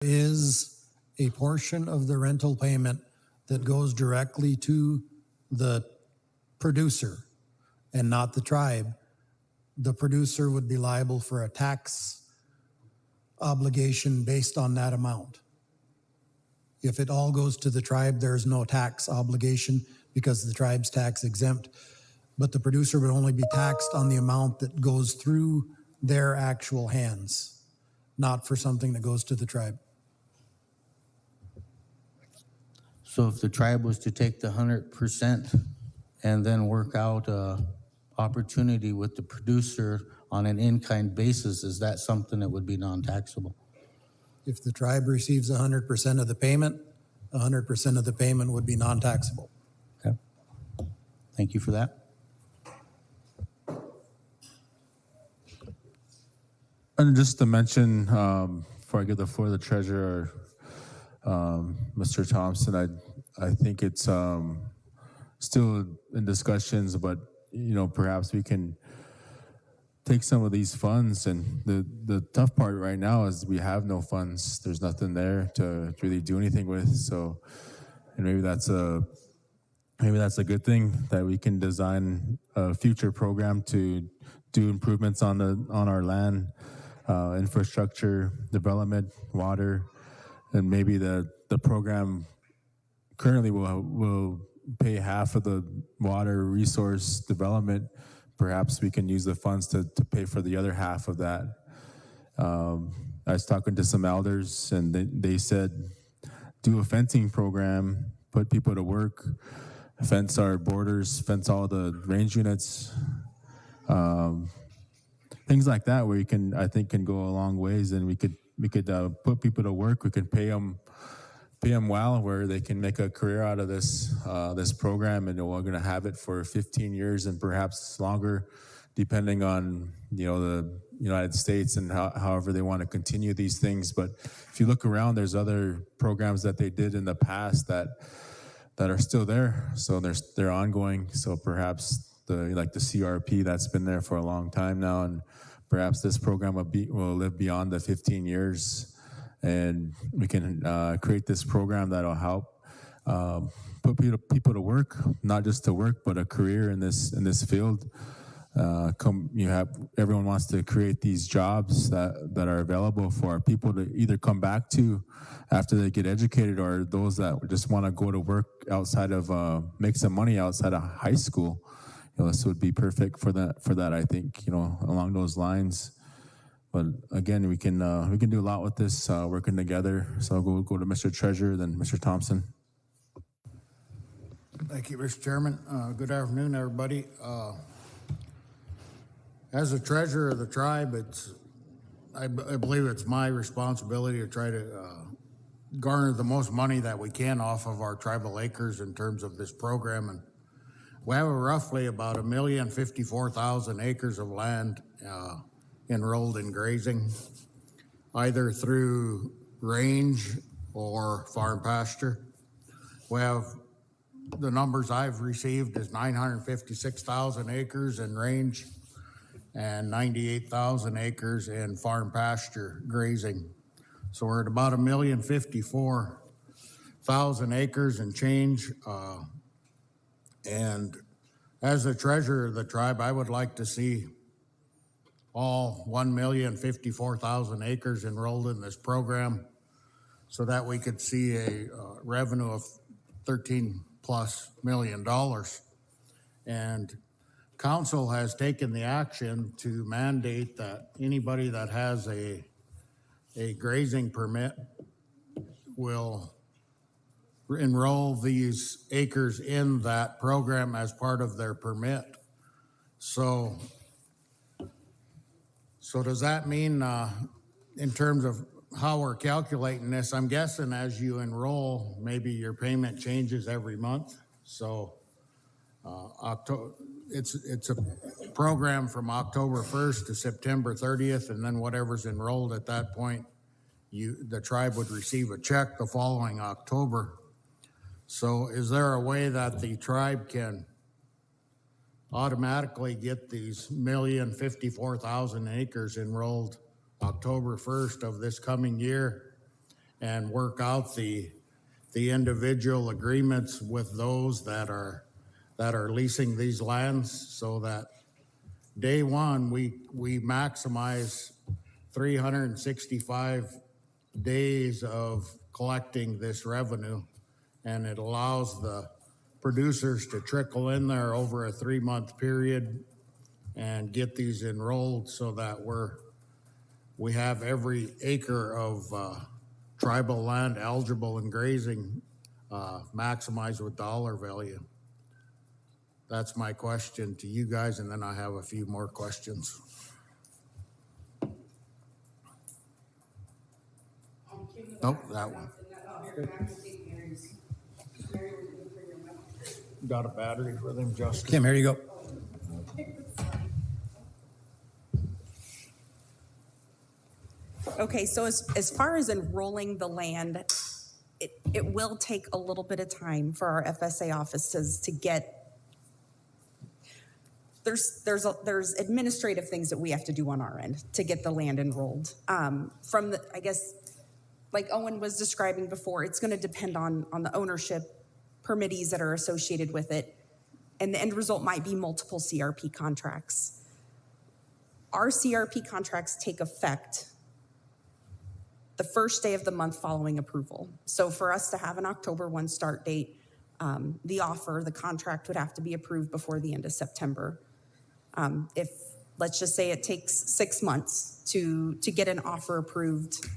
is a portion of the rental payment that goes directly to the producer and not the tribe. The producer would be liable for a tax obligation based on that amount. If it all goes to the tribe, there's no tax obligation because the tribe's tax exempt, but the producer would only be taxed on the amount that goes through their actual hands, not for something that goes to the tribe. So if the tribe was to take the 100% and then work out a opportunity with the producer on an in-kind basis, is that something that would be non-taxable? If the tribe receives 100% of the payment, 100% of the payment would be non-taxable. Okay. Thank you for that. And just to mention, before I give the floor to the treasurer, Mr. Thompson, I think it's still in discussions, but perhaps we can take some of these funds. And the tough part right now is we have no funds. There's nothing there to really do anything with. So, and maybe that's a good thing, that we can design a future program to do improvements on our land, infrastructure, development, water, and maybe the program currently will pay half of the water resource development. Perhaps we can use the funds to pay for the other half of that. I was talking to some elders, and they said, do a fencing program, put people to work, fence our borders, fence all the range units, things like that, where I think can go a long ways, and we could put people to work. We could pay them well, where they can make a career out of this program, and we're going to have it for 15 years and perhaps longer, depending on the United States and however they want to continue these things. But if you look around, there's other programs that they did in the past that are still there, so they're ongoing. So perhaps the CRP that's been there for a long time now, and perhaps this program will live beyond the 15 years. And we can create this program that'll help put people to work, not just to work, but a career in this field. Everyone wants to create these jobs that are available for our people to either come back to after they get educated, or those that just want to go to work outside of make some money outside of high school. This would be perfect for that. I think along those lines. But again, we can do a lot with this, working together. So I'll go to Mr. Treasurer, then Mr. Thompson. Thank you, Mr. Chairman. Good afternoon, everybody. As the treasurer of the tribe, I believe it's my responsibility to try to garner the most money that we can off of our tribal acres in terms of this program. And we have roughly about 1,054,000 acres of land enrolled in grazing, either through range or farm pasture. We have, the numbers I've received is 956,000 acres in range and 98,000 acres in farm pasture grazing. So we're at about 1,054,000 acres and change. And as the treasurer of the tribe, I would like to see all 1,054,000 acres enrolled in this program, so that we could see a revenue of $13+ million. And council has taken the action to mandate that anybody that has a grazing permit will enroll these acres in that program as part of their permit. So does that mean, in terms of how we're calculating this, I'm guessing as you enroll, maybe your payment changes every month. So it's a program from October 1st to September 30th, and then whatever's enrolled at that point, the tribe would receive a check the following October. So is there a way that the tribe can automatically get these 1,054,000 acres enrolled October 1st of this coming year, and work out the individual agreements with those that are leasing these lands, so that day one, we maximize 365 days of collecting this revenue. And it allows the producers to trickle in there over a 3-month period and get these enrolled, so that we have every acre of tribal land eligible and grazing maximized with dollar value. That's my question to you guys, and then I have a few more questions. Nope, that one. Got a battery for them, Justin? Kim, here you go. Okay, so as far as enrolling the land, it will take a little bit of time for our FSA offices to get, there's administrative things that we have to do on our end to get the land enrolled. From the, I guess, like Owen was describing before, it's gonna depend on the ownership, permittees that are associated with it, and the end result might be multiple CRP contracts. Our CRP contracts take effect the first day of the month following approval. So for us to have an October 1 start date, the contract would have to be approved before the end of September. If, let's just say it takes 6 months to get an offer approved,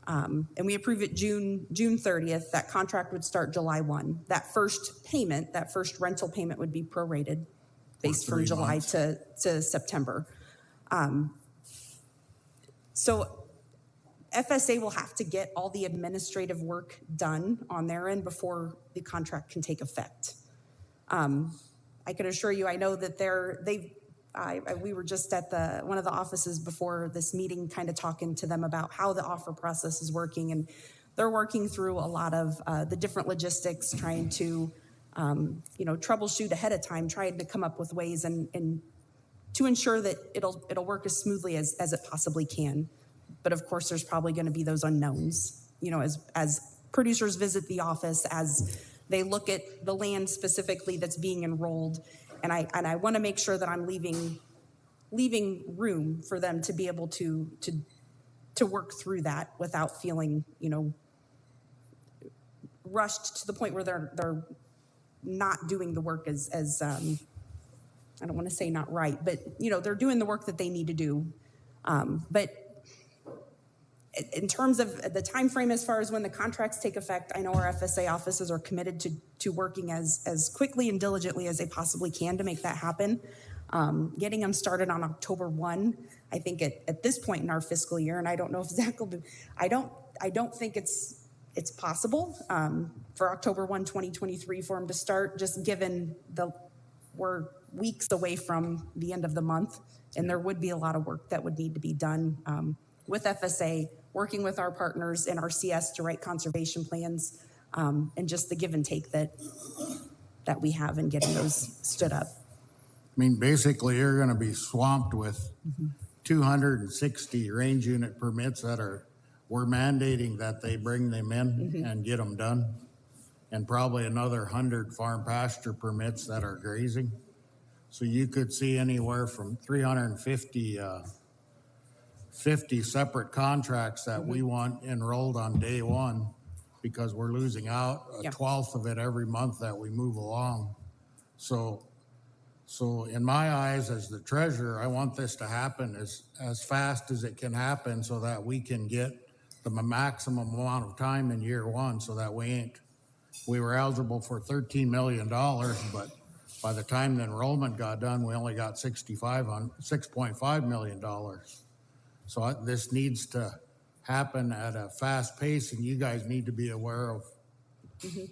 and we approve it June 30th, that contract would start July 1. That first payment, that first rental payment would be prorated based from July to September. So FSA will have to get all the administrative work done on their end before the contract can take effect. I can assure you, I know that we were just at one of the offices before this meeting, kind of talking to them about how the offer process is working, and they're working through a lot of the different logistics, trying to troubleshoot ahead of time, trying to come up with ways and to ensure that it'll work as smoothly as it possibly can. But of course, there's probably going to be those unknowns, as producers visit the office, as they look at the land specifically that's being enrolled. And I want to make sure that I'm leaving room for them to be able to work through that without feeling, rushed to the point where they're not doing the work as I don't want to say not right, but they're doing the work that they need to do. But in terms of the time frame, as far as when the contracts take effect, I know our FSA offices are committed to working as quickly and diligently as they possibly can to make that happen. Getting them started on October 1, I think at this point in our fiscal year, and I don't know if Zach will do, I don't think it's possible for October 1, 2023 for them to start, just given we're weeks away from the end of the month, and there would be a lot of work that would need to be done with FSA, working with our partners in our CS to write conservation plans, and just the give and take that we have in getting those stood up. I mean, basically, you're gonna be swamped with 260 range unit permits we're mandating that they bring them in and get them done. And probably another 100 farm pasture permits that are grazing. So you could see anywhere from 350 50 separate contracts that we want enrolled on day one, because we're losing out a 12th of it every month that we move along. So in my eyes, as the treasurer, I want this to happen as fast as it can happen, so that we can get the maximum amount of time in year one, so that we were eligible for $13 million, but by the time the enrollment got done, we only got $6.5 million. So this needs to happen at a fast pace, and you guys need to be aware of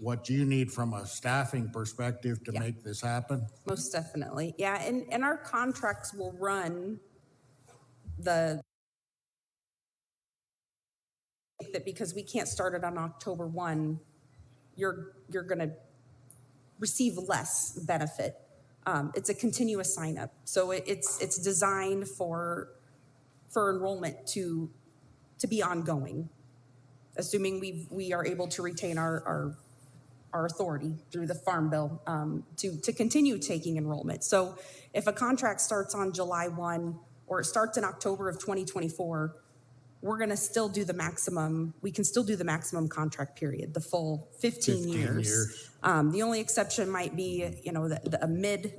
what you need from a staffing perspective to make this happen. Most definitely. Yeah, and our contracts will run that, because we can't start it on October 1, you're going to receive less benefit. It's a continuous sign up. So it's designed for enrollment to be ongoing. assuming we are able to retain our authority through the Farm Bill to continue taking enrollment. So if a contract starts on July 1 or it starts in October of 2024, we're going to still do the maximum. We can still do the maximum contract period, the full 15 years. The only exception might be, a mid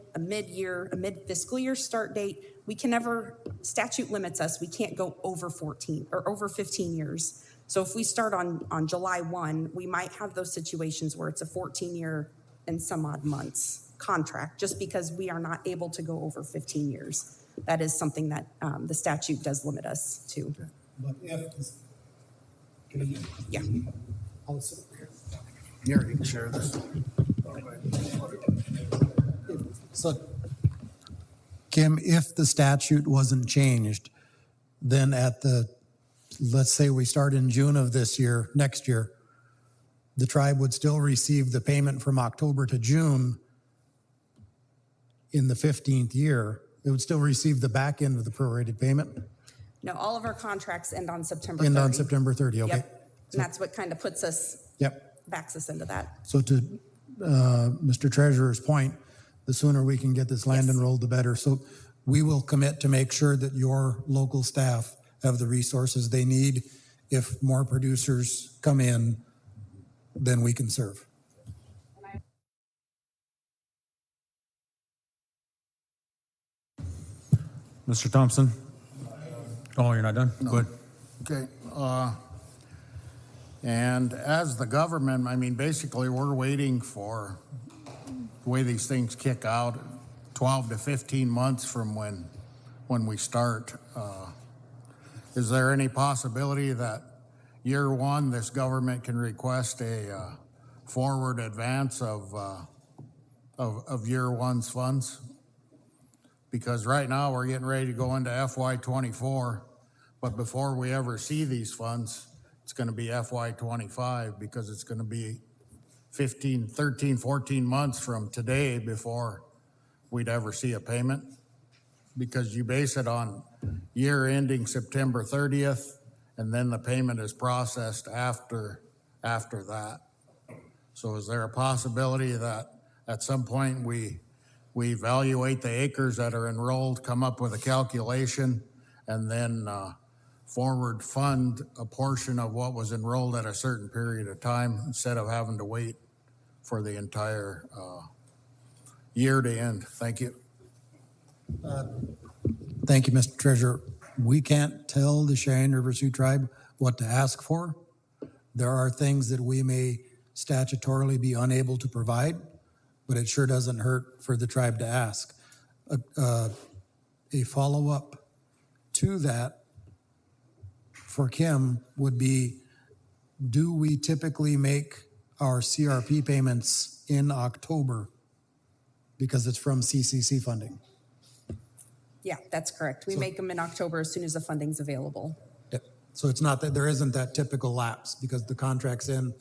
fiscal year start date. We can never, statute limits us. We can't go over 14 or over 15 years. So if we start on July 1, we might have those situations where it's a 14-year and some odd months contract, just because we are not able to go over 15 years. That is something that the statute does limit us to. But if, Yeah. I'll sit over here. Here, you can share this. So, Kim, if the statute wasn't changed, then let's say we start in June of next year, the tribe would still receive the payment from October to June in the 15th year. It would still receive the back end of the prorated payment? No, all of our contracts end on September 30. End on September 30, okay? Yep. And that's what kind of puts us, Yep. backs us into that. So to Mr. Treasurer's point, the sooner we can get this land Yes. enrolled, the better. So we will commit to make sure that your local staff have the resources they need. If more producers come in, then we can serve. Mr. Thompson? Oh, you're not done? Good. Okay, and as the government, basically, we're waiting for the way these things kick out, 12 to 15 months from when we start. Is there any possibility that year one, this government can request a forward advance of year one's funds? Because right now, we're getting ready to go into FY24, but before we ever see these funds, it's going to be FY25, because it's going to be 13, 14 months from today before we'd ever see a payment. Because you base it on year ending September 30th, and then the payment is processed after that. So is there a possibility that at some point we evaluate the acres that are enrolled, come up with a calculation, and then forward fund a portion of what was enrolled at a certain period of time, instead of having to wait for the entire year to end? Thank you. Thank you, Mr. Treasurer. We can't tell the Cheyenne River Sioux Tribe what to ask for. There are things that we may statutorily be unable to provide, but it sure doesn't hurt for the tribe to ask. A follow-up to that for Kim would be, do we typically make our CRP payments in October because it's from CCC funding? Yeah, that's correct. We make them in October as soon as the funding's available. Yep. So it's not that there isn't that typical lapse, because the contract's in,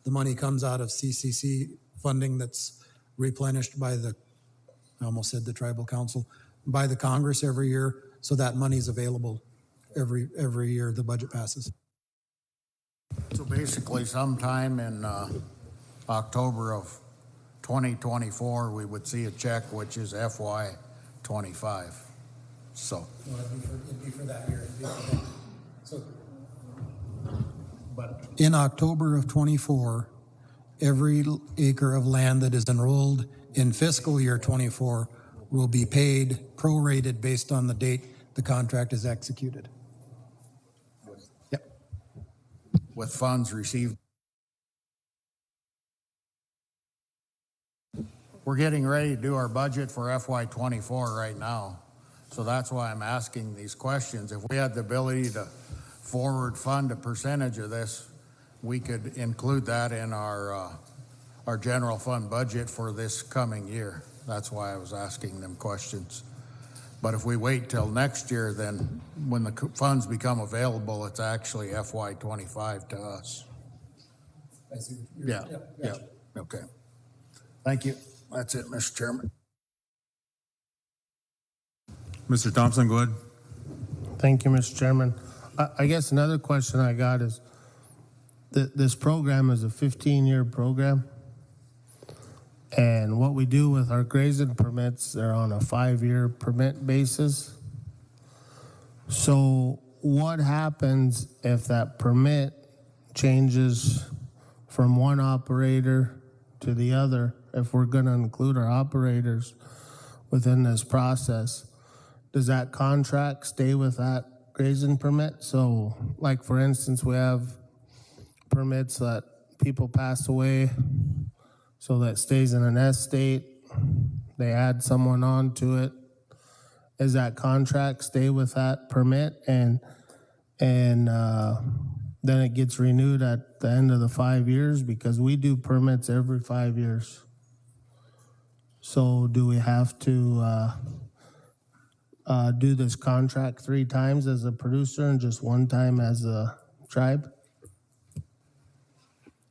the money comes out of CCC funding that's replenished by I almost said the tribal council, by the Congress every year. So that money's available every year the budget passes. So basically, sometime in October of 2024, we would see a check, which is FY25. So, It'd be for that year. But in October of 24, every acre of land that is enrolled in fiscal year 24 will be paid prorated based on the date the contract is executed. Yep. with funds received. We're getting ready to do our budget for FY24 right now. So that's why I'm asking these questions. If we had the ability to forward fund a percentage of this, we could include that in our general fund budget for this coming year. That's why I was asking them questions. But if we wait till next year, then when the funds become available, it's actually FY25 to us. I see. Yeah, yeah, okay. Thank you. That's it, Mr. Chairman. Mr. Thompson, go ahead. Thank you, Mr. Chairman. I guess another question I got is, this program is a 15-year program. And what we do with our grazing permits, they're on a 5-year permit basis. So what happens if that permit changes from one operator to the other, if we're gonna include our operators within this process? Does that contract stay with that grazing permit? So like, for instance, we have permits that people pass away, so that stays in an estate, they add someone on to it. Does that contract stay with that permit, and then it gets renewed at the end of the 5 years? Because we do permits every 5 years. So do we have to do this contract 3 times as a producer and just 1 time as a tribe?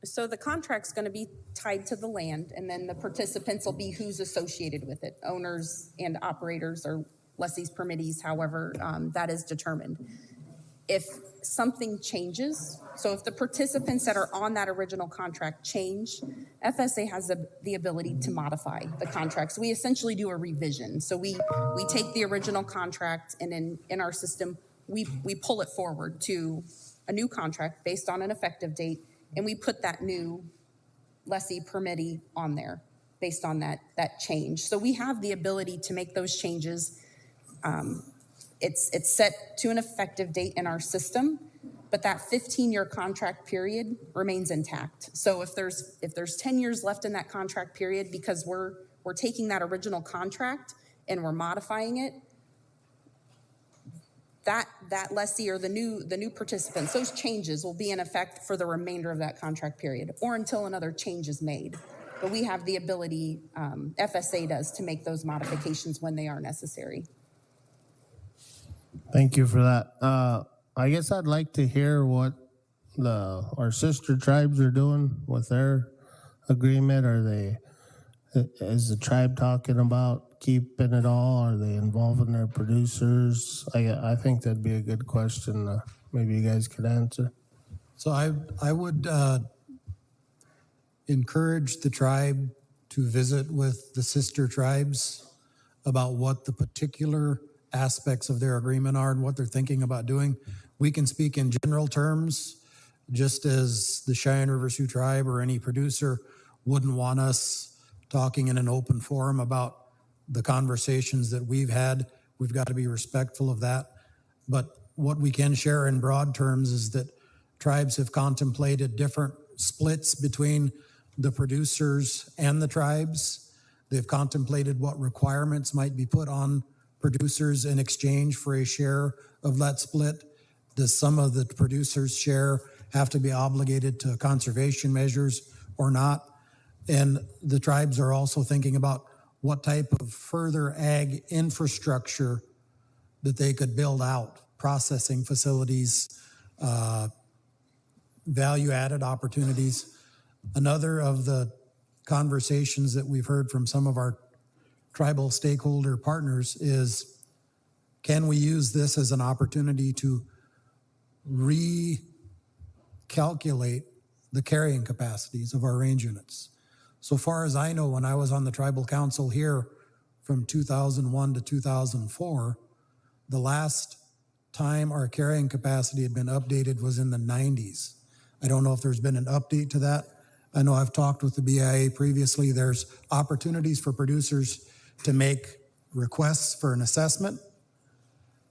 So the contract's going to be tied to the land, and then the participants will be who's associated with it, owners and operators or lessees, permittees, however that is determined. If something changes, so if the participants that are on that original contract change, FSA has the ability to modify the contract. So we essentially do a revision. So we take the original contract, and in our system, we pull it forward to a new contract based on an effective date, and we put that new lessee permittee on there based on that change. So we have the ability to make those changes. It's set to an effective date in our system, but that 15-year contract period remains intact. So if there's 10 years left in that contract period, because we're taking that original contract and we're modifying it, that lessee or the new participants, those changes will be in effect for the remainder of that contract period or until another change is made. But we have the ability, FSA does, to make those modifications when they are necessary. Thank you for that. I guess I'd like to hear what our sister tribes are doing with their agreement. Is the tribe talking about keeping it all? Are they involving their producers? I think that'd be a good question. Maybe you guys could answer. So I would encourage the tribe to visit with the sister tribes about what the particular aspects of their agreement are and what they're thinking about doing. We can speak in general terms, just as the Cheyenne River Sioux tribe or any producer wouldn't want us talking in an open forum about the conversations that we've had. We've got to be respectful of that. But what we can share in broad terms is that tribes have contemplated different splits between the producers and the tribes. They've contemplated what requirements might be put on producers in exchange for a share of that split. Does some of the producers' share have to be obligated to conservation measures or not? And the tribes are also thinking about what type of further ag infrastructure that they could build out, processing facilities, value-added opportunities. Another of the conversations that we've heard from some of our tribal stakeholder partners is, can we use this as an opportunity to recalculate the carrying capacities of our range units? So far as I know, when I was on the tribal council here from 2001 to 2004, the last time our carrying capacity had been updated was in the 90s. I don't know if there's been an update to that. I know I've talked with the BIA previously. There's opportunities for producers to make requests for an assessment,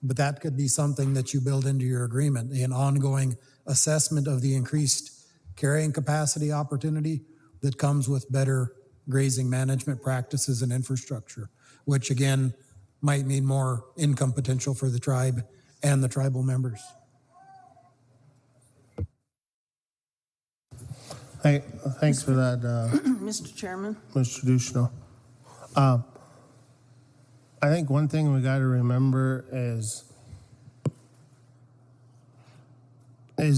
but that could be something that you build into your agreement, an ongoing assessment of the increased carrying capacity opportunity that comes with better grazing management practices and infrastructure, which again might mean more income potential for the tribe and the tribal members. Hey, thanks for that, Mr. Chairman. Mr. Duchesneau. I think one thing we got to remember is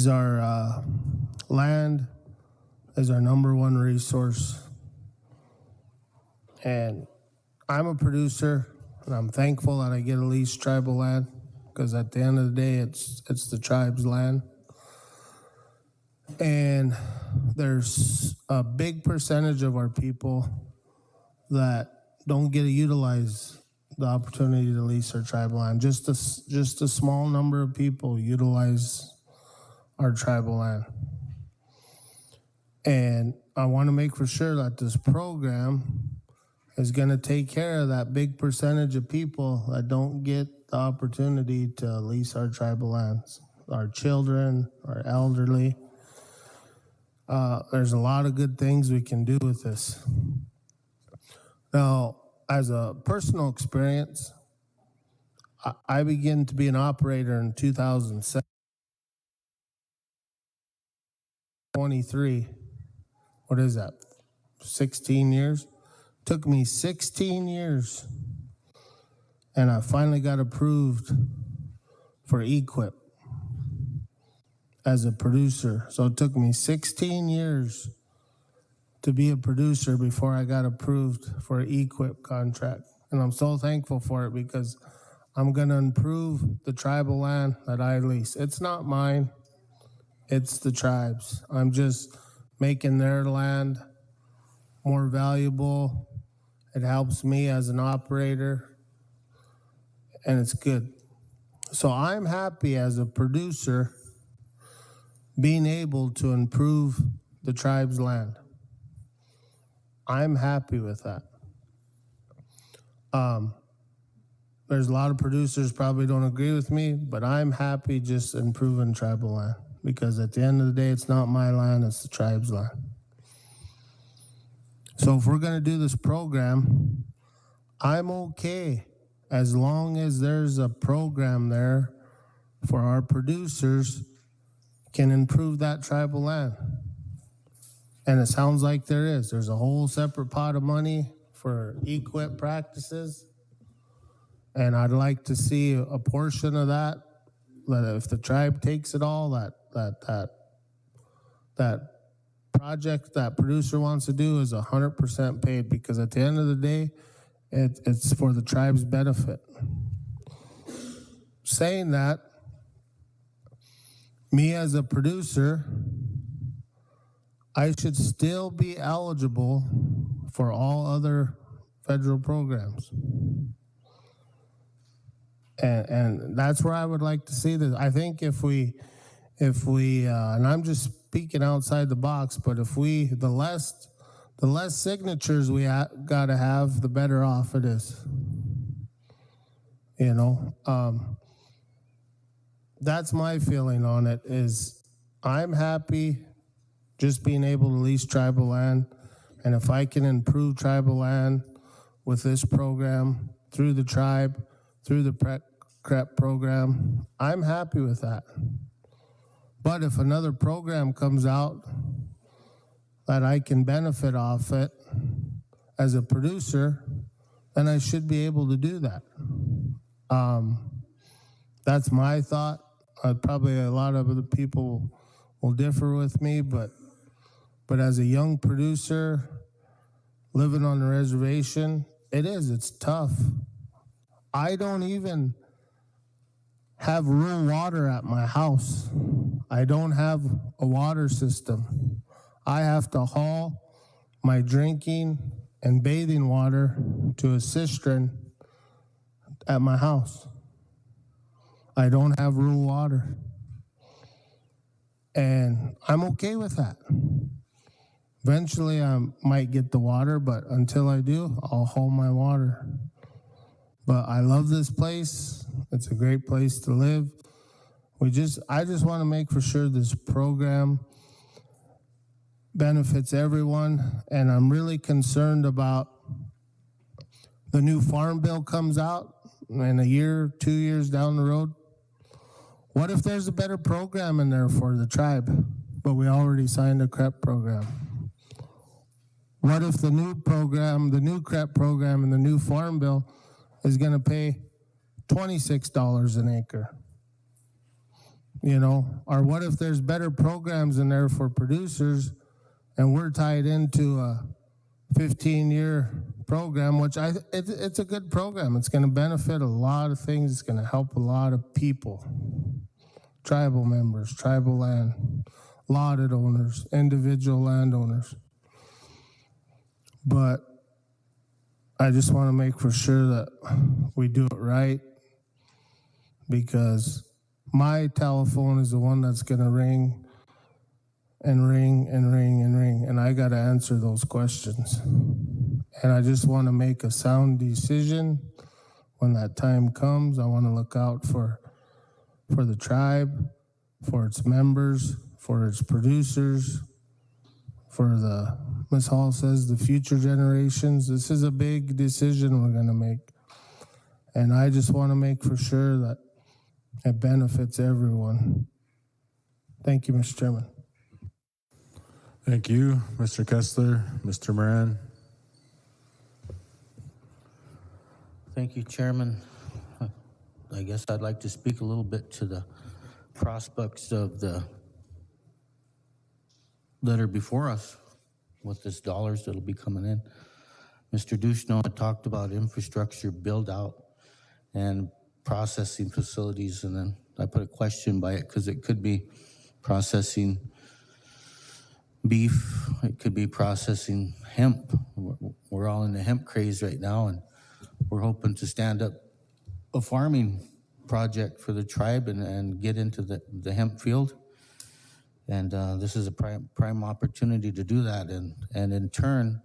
our land is our number one resource. And I'm a producer, and I'm thankful that I get to lease tribal land, because at the end of the day, it's the tribe's land. And there's a big percentage of our people that don't get to utilize the opportunity to lease their tribal land. Just a small number of people utilize our tribal land. And I want to make for sure that this program is going to take care of that big percentage of people that don't get the opportunity to lease our tribal lands, our children, our elderly. There's a lot of good things we can do with this. Now, as a personal experience, I began to be an operator in 2007. 23. What is that? 16 years? Took me 16 years. And I finally got approved for EQIP as a producer. So it took me 16 years to be a producer before I got approved for an EQIP contract. And I'm so thankful for it because I'm going to improve the tribal land that I lease. It's not mine, it's the tribes. I'm just making their land more valuable. It helps me as an operator, and it's good. So I'm happy as a producer being able to improve the tribe's land. I'm happy with that. There's a lot of producers probably don't agree with me, but I'm happy just improving tribal land because at the end of the day, it's not my land, it's the tribe's land. So if we're going to do this program, I'm okay as long as there's a program there for our producers can improve that tribal land. And it sounds like there is. There's a whole separate pot of money for EQIP practices. And I'd like to see a portion of that if the tribe takes it all, that project that producer wants to do is 100% paid, because at the end of the day, it's for the tribe's benefit. Saying that, me as a producer, I should still be eligible for all other federal programs. And that's where I would like to see this. I think if we, and I'm just speaking outside the box, but if the less signatures we got to have, the better off it is. You know, that's my feeling on it. Is I'm happy just being able to lease tribal land, and if I can improve tribal land with this program through the tribe, through the PrEP program, I'm happy with that. But if another program comes out that I can benefit off it as a producer, then I should be able to do that. That's my thought. Probably a lot of other people will differ with me, but as a young producer living on the reservation, it's tough. I don't even have rural water at my house. I don't have a water system. I have to haul my drinking and bathing water to a cistern at my house. I don't have rural water. And I'm okay with that. Eventually I might get the water, but until I do, I'll haul my water. But I love this place. It's a great place to live. I just want to make for sure this program benefits everyone, and I'm really concerned about the new farm bill comes out in a year, 2 years down the road. What if there's a better program in there for the tribe, but we already signed a CREP program? What if the new program, the new CREP program and the new farm bill is going to pay $26 an acre? You know, or what if there's better programs in there for producers and we're tied into a 15-year program, which it's a good program. It's going to benefit a lot of things. It's going to help a lot of people, tribal members, tribal land, lotted owners, individual landowners. But I just want to make for sure that we do it right, because my telephone is the one that's going to ring and ring and ring and ring, and I got to answer those questions. And I just want to make a sound decision when that time comes. I want to look out for the tribe, for its members, for its producers, for the, Ms. Hall says, the future generations. This is a big decision we're going to make. And I just want to make for sure that it benefits everyone. Thank you, Mr. Chairman. Thank you, Mr. Kessler. Mr. Moran. Thank you, Chairman. I guess I'd like to speak a little bit to the prospects of the that are before us with this dollars that'll be coming in. Mr. Duchesneau had talked about infrastructure build out and processing facilities, and then I put a question by it because it could be processing beef, it could be processing hemp. We're all in the hemp craze right now, and we're hoping to stand up a farming project for the tribe and get into the hemp field. And this is a prime opportunity to do that, and in turn,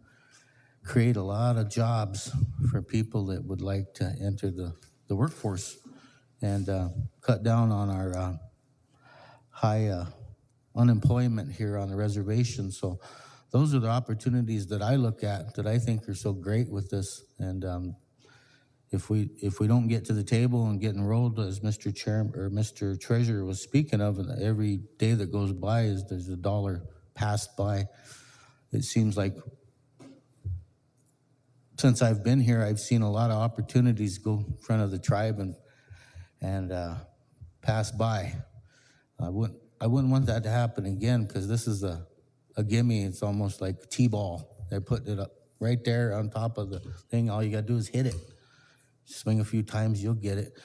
create a lot of jobs for people that would like to enter the workforce and cut down on our high unemployment here on the reservation. So those are the opportunities that I look at that I think are so great with this. And if we don't get to the table and get enrolled, as Mr. Chairman or Mr. Treasurer was speaking of, and every day that goes by is there's a dollar passed by. It seems like since I've been here, I've seen a lot of opportunities go in front of the tribe and pass by. I wouldn't want that to happen again, because this is a gimme. It's almost like T-ball. They're putting it up right there on top of the thing. All you got to do is hit it. Swing a few times, you'll get it.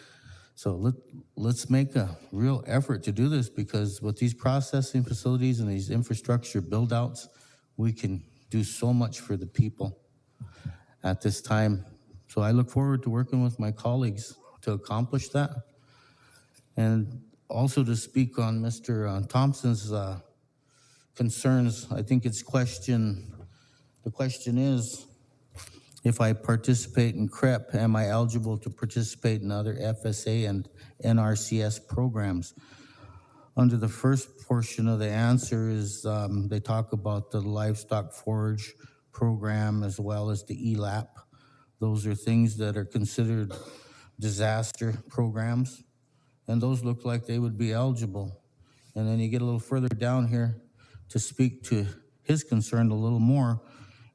So let's make a real effort to do this, because with these processing facilities and these infrastructure build-outs, we can do so much for the people at this time. So I look forward to working with my colleagues to accomplish that. And also to speak on Mr. Thompson's concerns, I think the question is, if I participate in CREP, am I eligible to participate in other FSA and NRCS programs? Under the first portion of the answer is they talk about the livestock forage program as well as the ELAP. Those are things that are considered disaster programs, and those look like they would be eligible. And then you get a little further down here to speak to his concern a little more.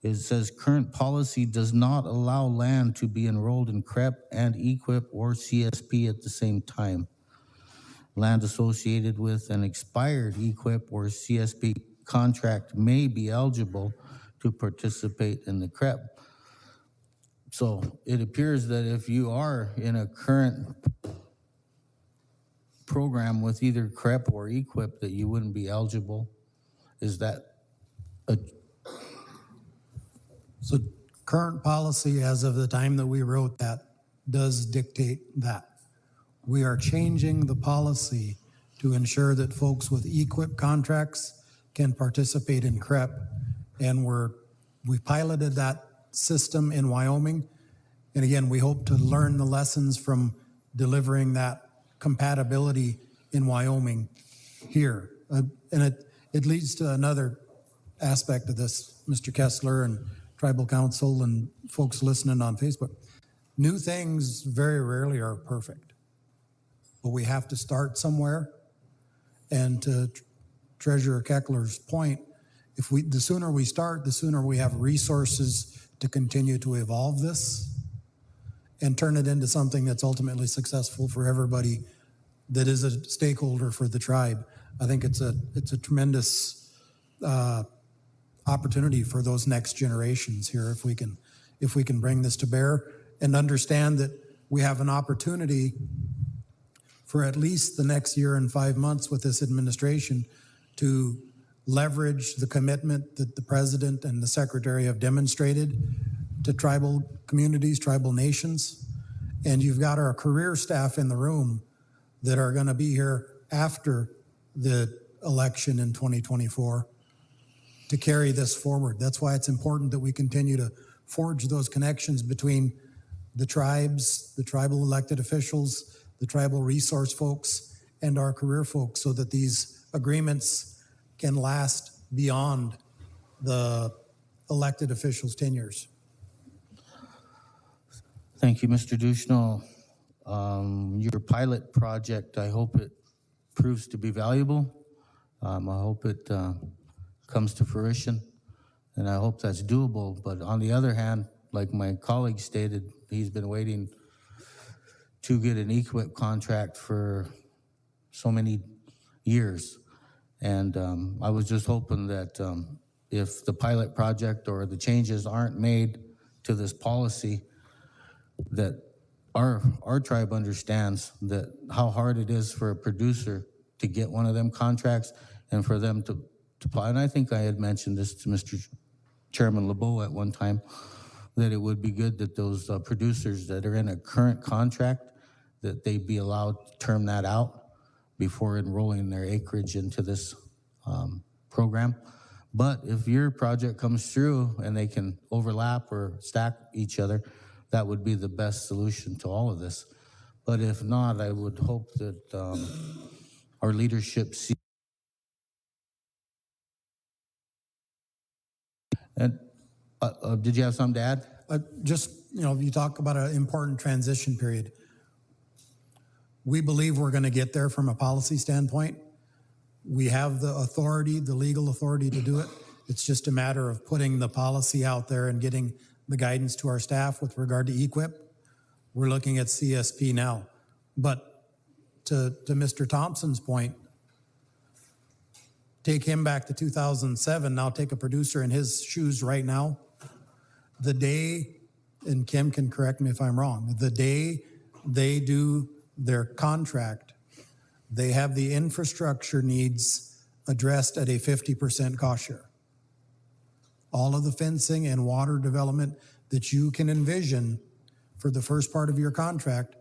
It says current policy does not allow land to be enrolled in CREP and EQIP or CSP at the same time. Land associated with an expired EQIP or CSP contract may be eligible to participate in the CREP. So it appears that if you are in a current program with either CREP or EQIP, that you wouldn't be eligible. Is that a So current policy as of the time that we wrote that does dictate that. We are changing the policy to ensure that folks with EQIP contracts can participate in CREP. And we piloted that system in Wyoming. And again, we hope to learn the lessons from delivering that compatibility in Wyoming here. And it leads to another aspect of this, Mr. Kessler and Tribal Council and folks listening on Facebook. New things very rarely are perfect, but we have to start somewhere. And to Treasurer Keckler's point, the sooner we start, the sooner we have resources to continue to evolve this and turn it into something that's ultimately successful for everybody that is a stakeholder for the tribe. I think it's a tremendous opportunity for those next generations here if we can bring this to bear and understand that we have an opportunity for at least the next year and 5 months with this administration to leverage the commitment that the president and the secretary have demonstrated to tribal communities, tribal nations. And you've got our career staff in the room that are going to be here after the election in 2024 to carry this forward. That's why it's important that we continue to forge those connections between the tribes, the tribal elected officials, the tribal resource folks, and our career folks, so that these agreements can last beyond the elected officials' tenures. Thank you, Mr. Duchesneau. Your pilot project, I hope it proves to be valuable. I hope it comes to fruition, and I hope that's doable. But on the other hand, like my colleague stated, he's been waiting to get an EQIP contract for so many years. And I was just hoping that if the pilot project or the changes aren't made to this policy, that our tribe understands that how hard it is for a producer to get one of them contracts and for them to apply. And I think I had mentioned this to Mr. Chairman LeBeau at one time, that it would be good that those producers that are in a current contract, that they be allowed to term that out before enrolling their acreage into this program. But if your project comes through and they can overlap or stack each other, that would be the best solution to all of this. But if not, I would hope that our leadership sees. And did you have something to add? Just, you talk about an important transition period. We believe we're going to get there from a policy standpoint. We have the authority, the legal authority to do it. It's just a matter of putting the policy out there and getting the guidance to our staff with regard to EQIP. We're looking at CSP now. But to Mr. Thompson's point, take him back to 2007, now take a producer in his shoes right now. The day, and Kim can correct me if I'm wrong, the day they do their contract, they have the infrastructure needs addressed at a 50% cost share. All of the fencing and water development that you can envision for the first part of your contract,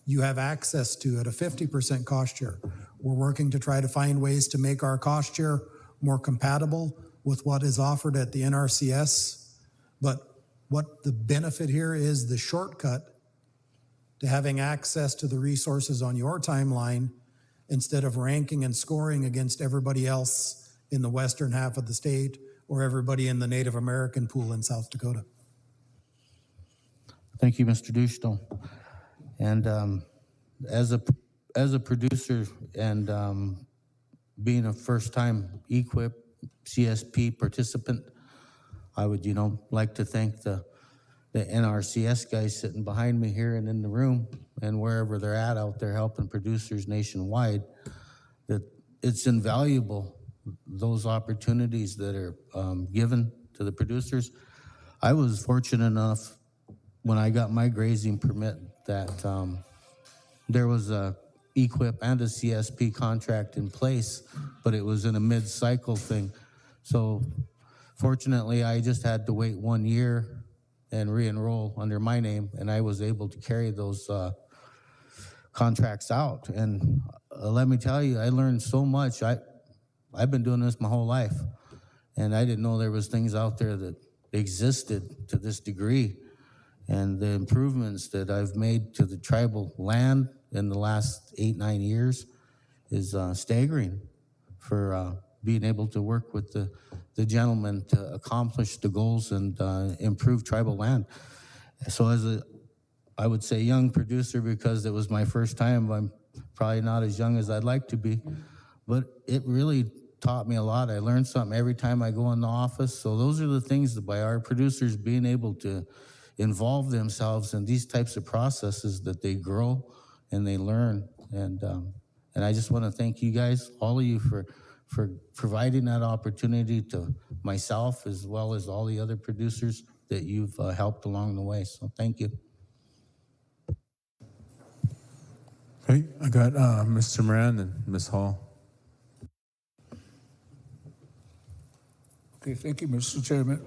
you have access to at a 50% cost share. We're working to try to find ways to make our cost share more compatible with what is offered at the NRCS. But what the benefit here is, the shortcut to having access to the resources on your timeline instead of ranking and scoring against everybody else in the western half of the state or everybody in the Native American pool in South Dakota. Thank you, Mr. Duchesneau. And as a producer and being a first-time EQIP CSP participant, I would, like to thank the NRCS guys sitting behind me here and in the room and wherever they're at out there helping producers nationwide, that it's invaluable, those opportunities that are given to the producers. I was fortunate enough when I got my grazing permit that there was a EQIP and a CSP contract in place, but it was in a mid-cycle thing. So fortunately, I just had to wait 1 year and re-enroll under my name, and I was able to carry those contracts out. And let me tell you, I learned so much. I've been doing this my whole life, and I didn't know there was things out there that existed to this degree. And the improvements that I've made to the tribal land in the last 8-9 years is staggering for being able to work with the gentleman to accomplish the goals and improve tribal land. So as I would say young producer, because it was my first time, I'm probably not as young as I'd like to be, but it really taught me a lot. I learned something every time I go in the office. So those are the things that by our producers being able to involve themselves in these types of processes, that they grow and they learn. And I just want to thank you guys, all of you, for providing that opportunity to myself as well as all the other producers that you've helped along the way. So thank you. Okay, I got Mr. Moran and Ms. Hall. Okay, thank you, Mr. Chairman.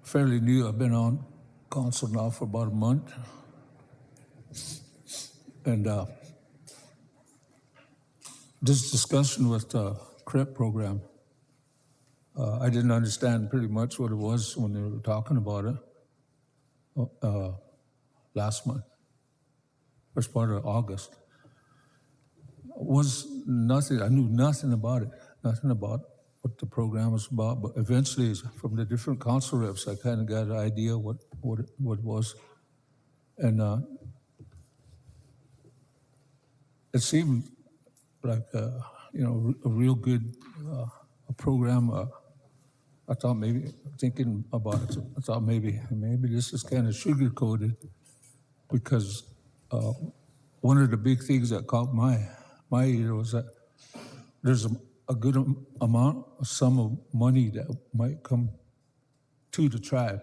Fairly new, I've been on council now for about a month. And this discussion with the CREP program, I didn't understand pretty much what it was when they were talking about it last month, first part of August. Was nothing, I knew nothing about it, nothing about what the program was about, but eventually from the different council reps, I kind of got an idea what it was. And it seemed like, a real good program. I thought maybe, thinking about it, I thought maybe this is kind of sugar-coated because one of the big things that caught my ear was that there's a good amount, a sum of money that might come to the tribe.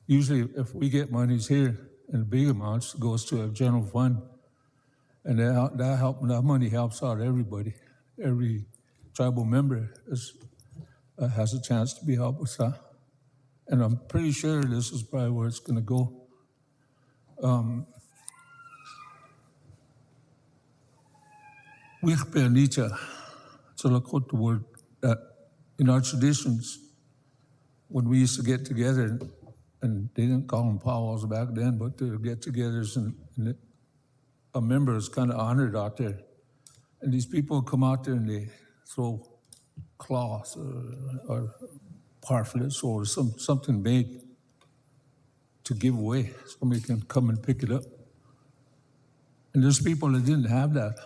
Usually, if we get monies here in big amounts, it goes to a general fund, and that money helps out everybody. Every tribal member has a chance to be helped with that, and I'm pretty sure this is probably where it's going to go. So look what the word that in our traditions, when we used to get together, and they didn't call them powwows back then, but they would get-togethers, and a member is kind of honored out there, and these people come out there and they throw cloth or parflets or something made to give away. Somebody can come and pick it up, and there's people that didn't have that.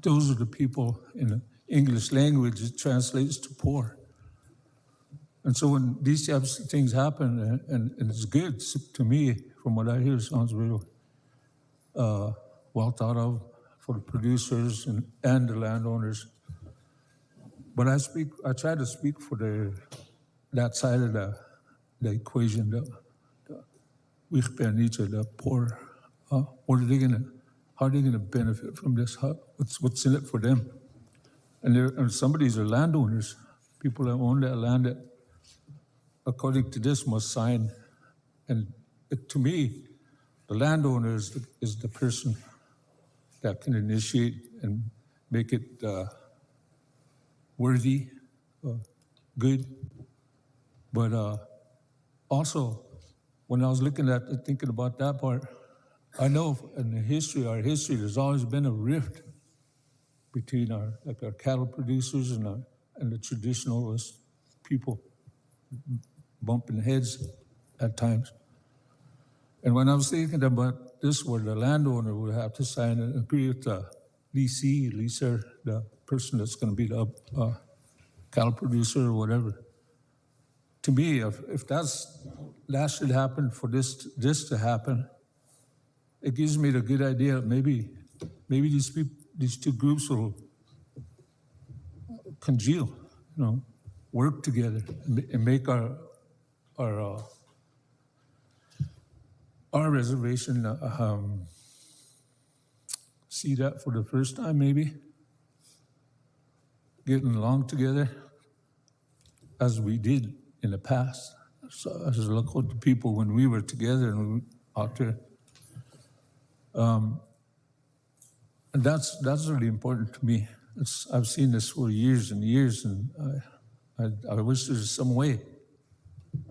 Those are the people in the English language, it translates to poor. And so when these types of things happen, and it's good to me, from what I hear, it sounds real well thought of for the producers and the landowners. But I try to speak for that side of the equation, the poor. How are they gonna benefit from this? What's in it for them? And some of these are landowners, people that own that land that, according to this, must sign. And to me, the landowner is the person that can initiate and make it worthy, good. But also, when I was thinking about that part, I know in our history, there's always been a rift between our cattle producers and the traditionalist people, bumping heads at times. And when I was thinking about this, where the landowner would have to sign and agree with the leaser, the person that's going to be the cattle producer or whatever. To me, if that should happen for this to happen, it gives me the good idea. Maybe these two groups will congeal, work together and make our reservation see that for the first time, maybe getting along together as we did in the past. So I just look at the people when we were together and we were out there. And that's really important to me. I've seen this for years and years, and I wish there's some way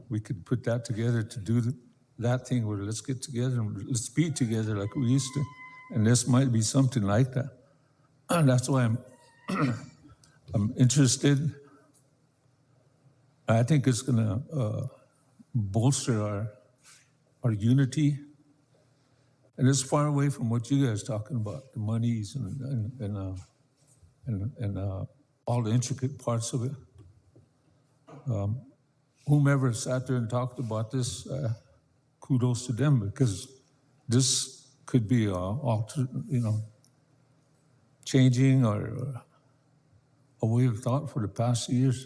we could put that together to do that thing where let's get together and let's be together like we used to. And this might be something like that. And that's why I'm interested. I think it's going to bolster our unity. And it's far away from what you guys are talking about, the monies and all the intricate parts of it. Whomever sat there and talked about this, kudos to them, because this could be changing or a way of thought for the past years.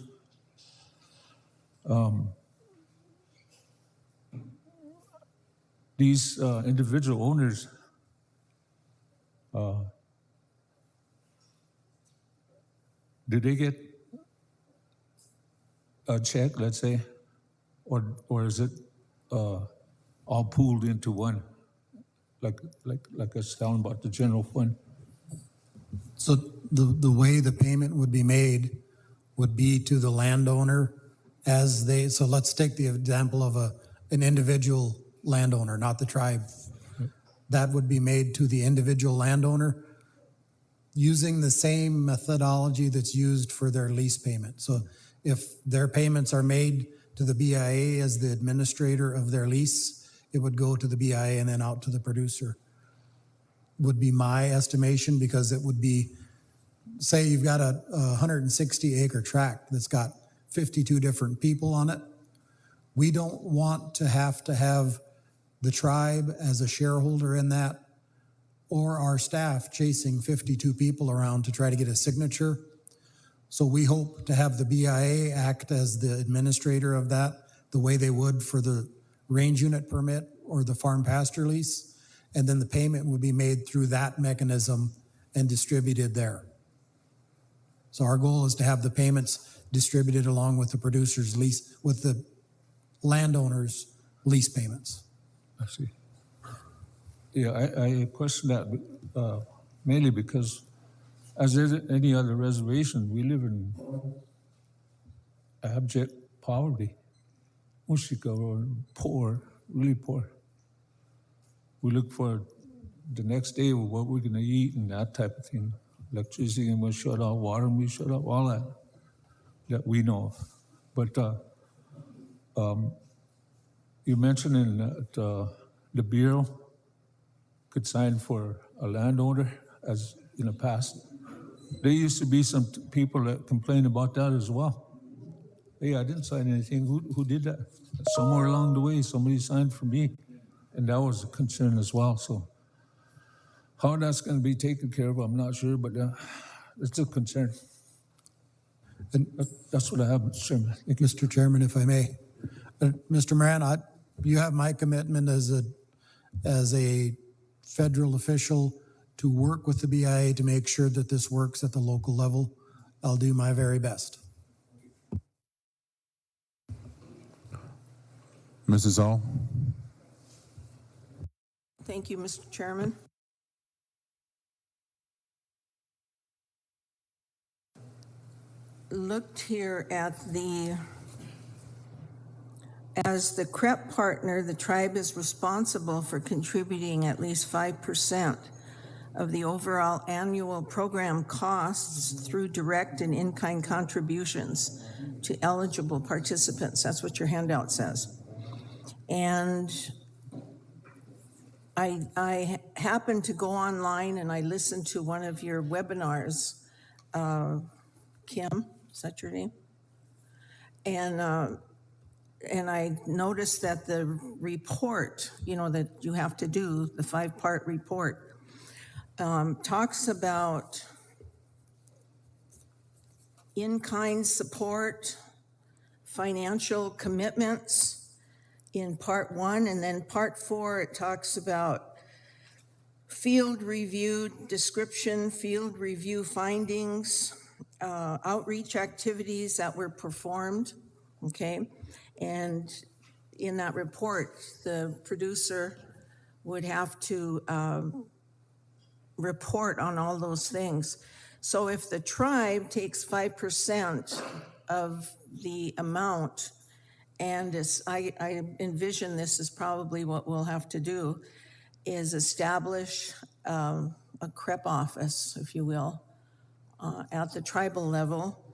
These individual owners do they get a check, let's say, or is it all pooled into one, like I was telling about the general fund? So the way the payment would be made would be to the landowner as they, so let's take the example of an individual landowner, not the tribe. That would be made to the individual landowner using the same methodology that's used for their lease payment. So if their payments are made to the BIA as the administrator of their lease, it would go to the BIA and then out to the producer. Would be my estimation, because it would be, say you've got a 160 acre tract that's got 52 different people on it. We don't want to have the tribe as a shareholder in that, or our staff chasing 52 people around to try to get a signature. So we hope to have the BIA act as the administrator of that, the way they would for the range unit permit or the farm pasture lease. And then the payment would be made through that mechanism and distributed there. So our goal is to have the payments distributed along with the producer's lease, with the landowner's lease payments. I see. Yeah, I question that mainly because, as any other reservation, we live in abject poverty. Mushika, or poor, really poor. We look for the next day what we're going to eat and that type of thing. Electricity, and we shut off water, and we shut off all that we know of. But you mentioned that the Bureau could sign for a landowner, as in the past. There used to be some people that complained about that as well. Hey, I didn't sign anything. Who did that? Somewhere along the way, somebody signed for me, and that was a concern as well. So how that's going to be taken care of, I'm not sure, but it's a concern. And That's what I have, Mr. Chairman. Thank you. Mr. Chairman, if I may, Mr. Moran, you have my commitment as a federal official to work with the BIA to make sure that this works at the local level. I'll do my very best. Mrs. All? Thank you, Mr. Chairman. Looked here at as the CREP partner, the tribe is responsible for contributing at least 5% of the overall annual program costs through direct and in-kind contributions to eligible participants. That's what your handout says. And I happened to go online and I listened to one of your webinars, Kim, is that your name? And I noticed that the report, that you have to do, the 5-part report, talks about in-kind support, financial commitments in part 1, and then part 4, it talks about field review description, field review findings, outreach activities that were performed, okay? And in that report, the producer would have to report on all those things. So if the tribe takes 5% of the amount, and I envision this is probably what we'll have to do, is establish a CREP office, if you will, at the tribal level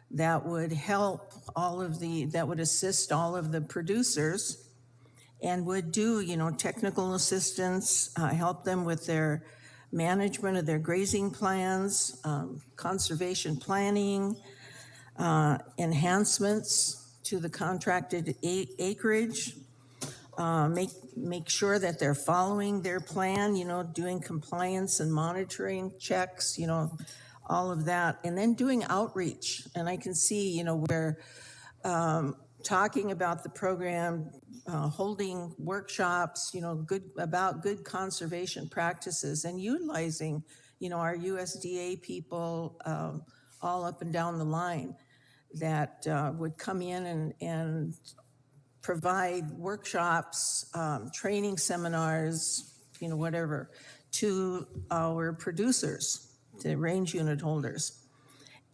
that would help that would assist all of the producers and would do, technical assistance, help them with their management of their grazing plans, conservation planning, enhancements to the contracted acreage, make sure that they're following their plan, doing compliance and monitoring checks, all of that, and then doing outreach. And I can see, where talking about the program, holding workshops, about good conservation practices and utilizing, our USDA people, all up and down the line that would come in and provide workshops, training seminars, whatever, to our producers, to range unit holders.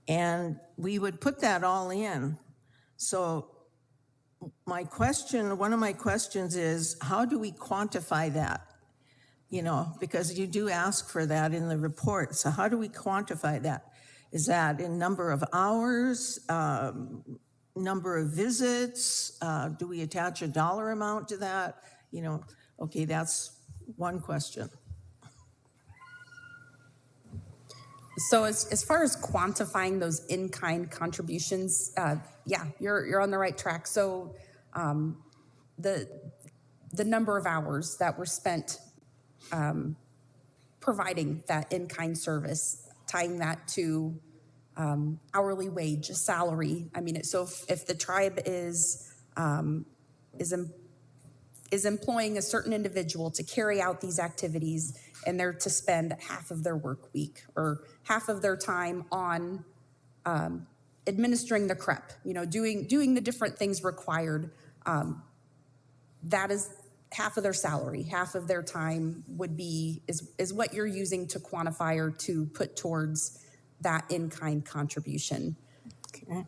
And we would put that all in. So one of my questions is, how do we quantify that? Because you do ask for that in the report. So how do we quantify that? Is that in number of hours, number of visits? Do we attach a dollar amount to that? Okay, that's one question. So as far as quantifying those in-kind contributions, yeah, you're on the right track. So the number of hours that were spent providing that in-kind service, tying that to hourly wage, salary. I mean, so if the tribe is employing a certain individual to carry out these activities, and they're to spend half of their work week or half of their time on administering the CREP, doing the different things required, that is half of their salary, half of their time is what you're using to quantify or to put towards that in-kind contribution. Okay.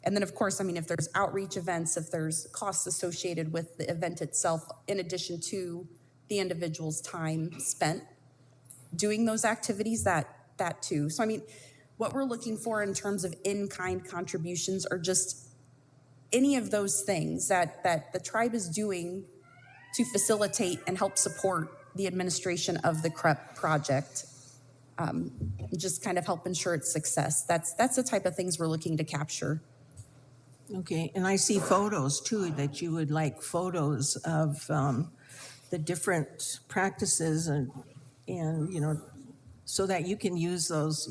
And then, of course, I mean, if there's outreach events, if there's costs associated with the event itself, in addition to the individual's time spent doing those activities, that too. So, I mean, what we're looking for in terms of in-kind contributions are just any of those things that the tribe is doing to facilitate and help support the administration of the CREP project. Just kind of help ensure its success. That's the type of things we're looking to capture. Okay, and I see photos too, that you would like photos of the different practices and so that you can use those,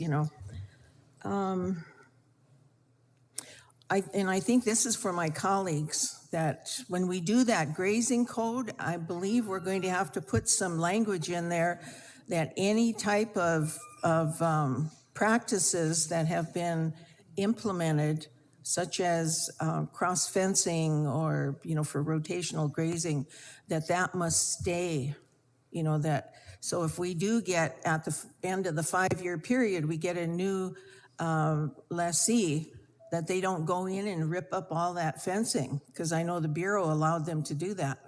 I think this is for my colleagues, that when we do that grazing code, I believe we're going to have to put some language in there that any type of practices that have been implemented, such as cross fencing or, for rotational grazing, that must stay, so if we do get at the end of the 5-year period, we get a new lessee, that they don't go in and rip up all that fencing, because I know the Bureau allowed them to do that.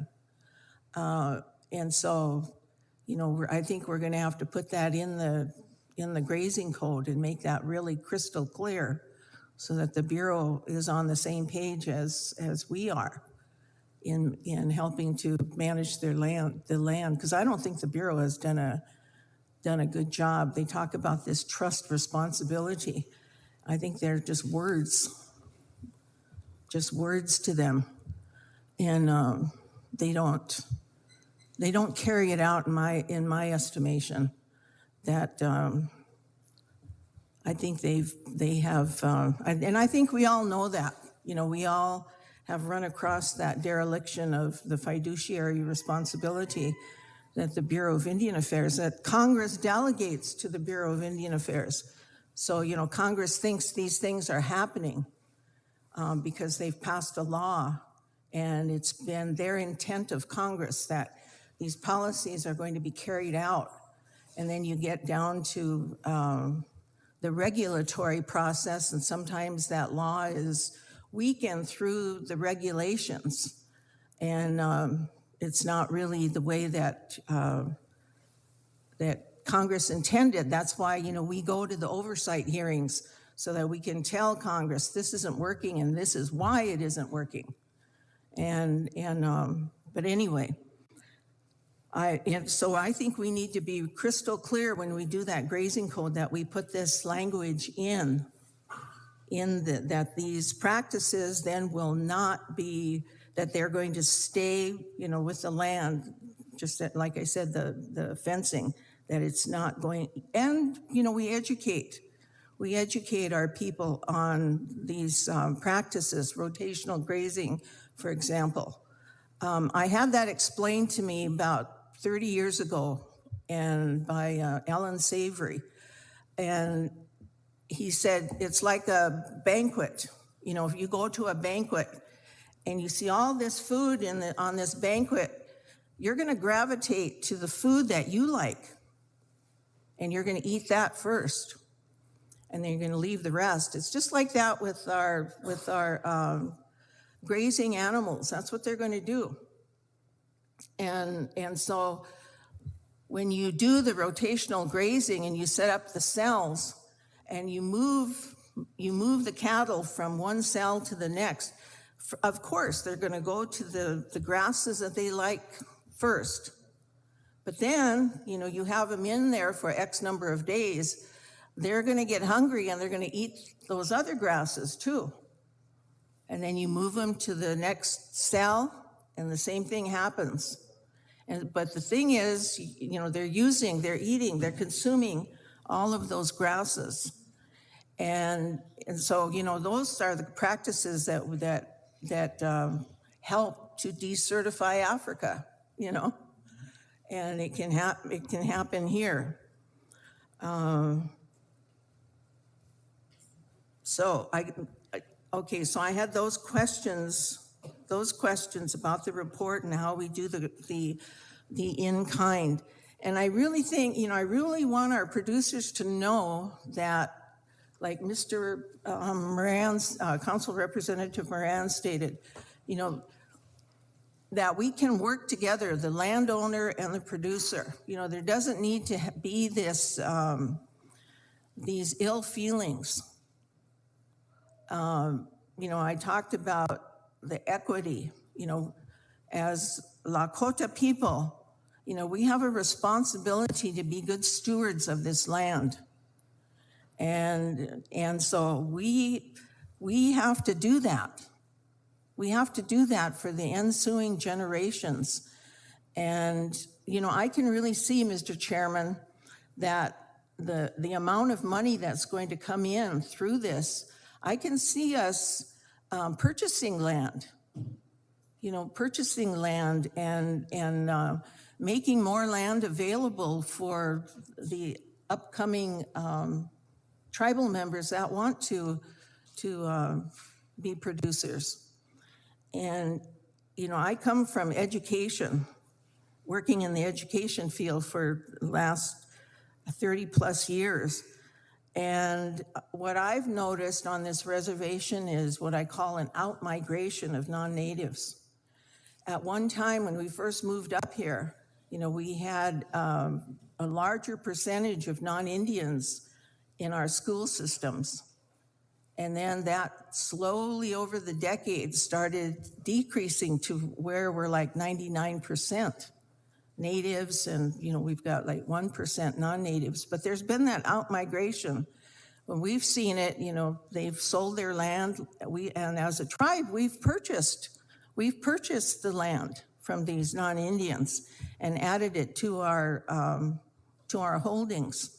And so, I think we're going to have to put that in the grazing code and make that really crystal clear, so that the Bureau is on the same page as we are in helping to manage the land, because I don't think the Bureau has done a good job. They talk about this trust responsibility. I think they're just words to them, and they don't carry it out in my estimation. That I think they have, and I think we all know that. We all have run across that dereliction of the fiduciary responsibility that the Bureau of Indian Affairs, that Congress delegates to the Bureau of Indian Affairs. So, Congress thinks these things are happening because they've passed a law, and it's been their intent of Congress that these policies are going to be carried out. And then you get down to the regulatory process, and sometimes that law is weakened through the regulations. And it's not really the way that Congress intended. That's why, we go to the oversight hearings, so that we can tell Congress this isn't working and this is why it isn't working. But anyway, so I think we need to be crystal clear when we do that grazing code, that we put this language that these practices then will not be, that they're going to stay, with the land, just that, like I said, the fencing, that it's not going, and, we educate our people on these practices, rotational grazing, for example. I had that explained to me about 30 years ago, and by Ellen Savory, And he said, it's like a banquet. You know, if you go to a banquet and you see all this food on this banquet, you're going to gravitate to the food that you like. And you're going to eat that first. And then you're going to leave the rest. It's just like that with our grazing animals. That's what they're going to do. And so when you do the rotational grazing and you set up the cells and you move the cattle from one cell to the next, of course, they're going to go to the grasses that they like first. But then, you know, you have them in there for X number of days, they're going to get hungry and they're going to eat those other grasses too. And then you move them to the next cell and the same thing happens. But the thing is, you know, they're eating, they're consuming all of those grasses. And so, you know, those are the practices that help to decertify Africa, you know, and it can happen here. So I had those questions about the report and how we do the in-kind. And I really think, you know, I really want our producers to know that, like Mr. Moran's, Council Representative Moran stated, you know, that we can work together, the landowner and the producer. You know, there doesn't need to be these ill feelings. You know, I talked about the equity, you know, as Lakota people, you know, we have a responsibility to be good stewards of this land. And so we have to do that. We have to do that for the ensuing generations. And, you know, I can really see, Mr. Chairman, that the amount of money that's going to come in through this, I can see us purchasing land, you know, purchasing land and making more land available for the upcoming tribal members that want to be producers. And, you know, I come from education, working in the education field for the last 30 plus years. And what I've noticed on this reservation is what I call an out-migration of non-natives. At one time when we first moved up here, you know, we had a larger percentage of non-Indians in our school systems. And then that slowly over the decades started decreasing to where we're like 99% natives, and, you know, we've got like 1% non-natives. But there's been that out-migration. When we've seen it, you know, they've sold their land. And as a tribe, we've purchased the land from these non-Indians and added it to our holdings.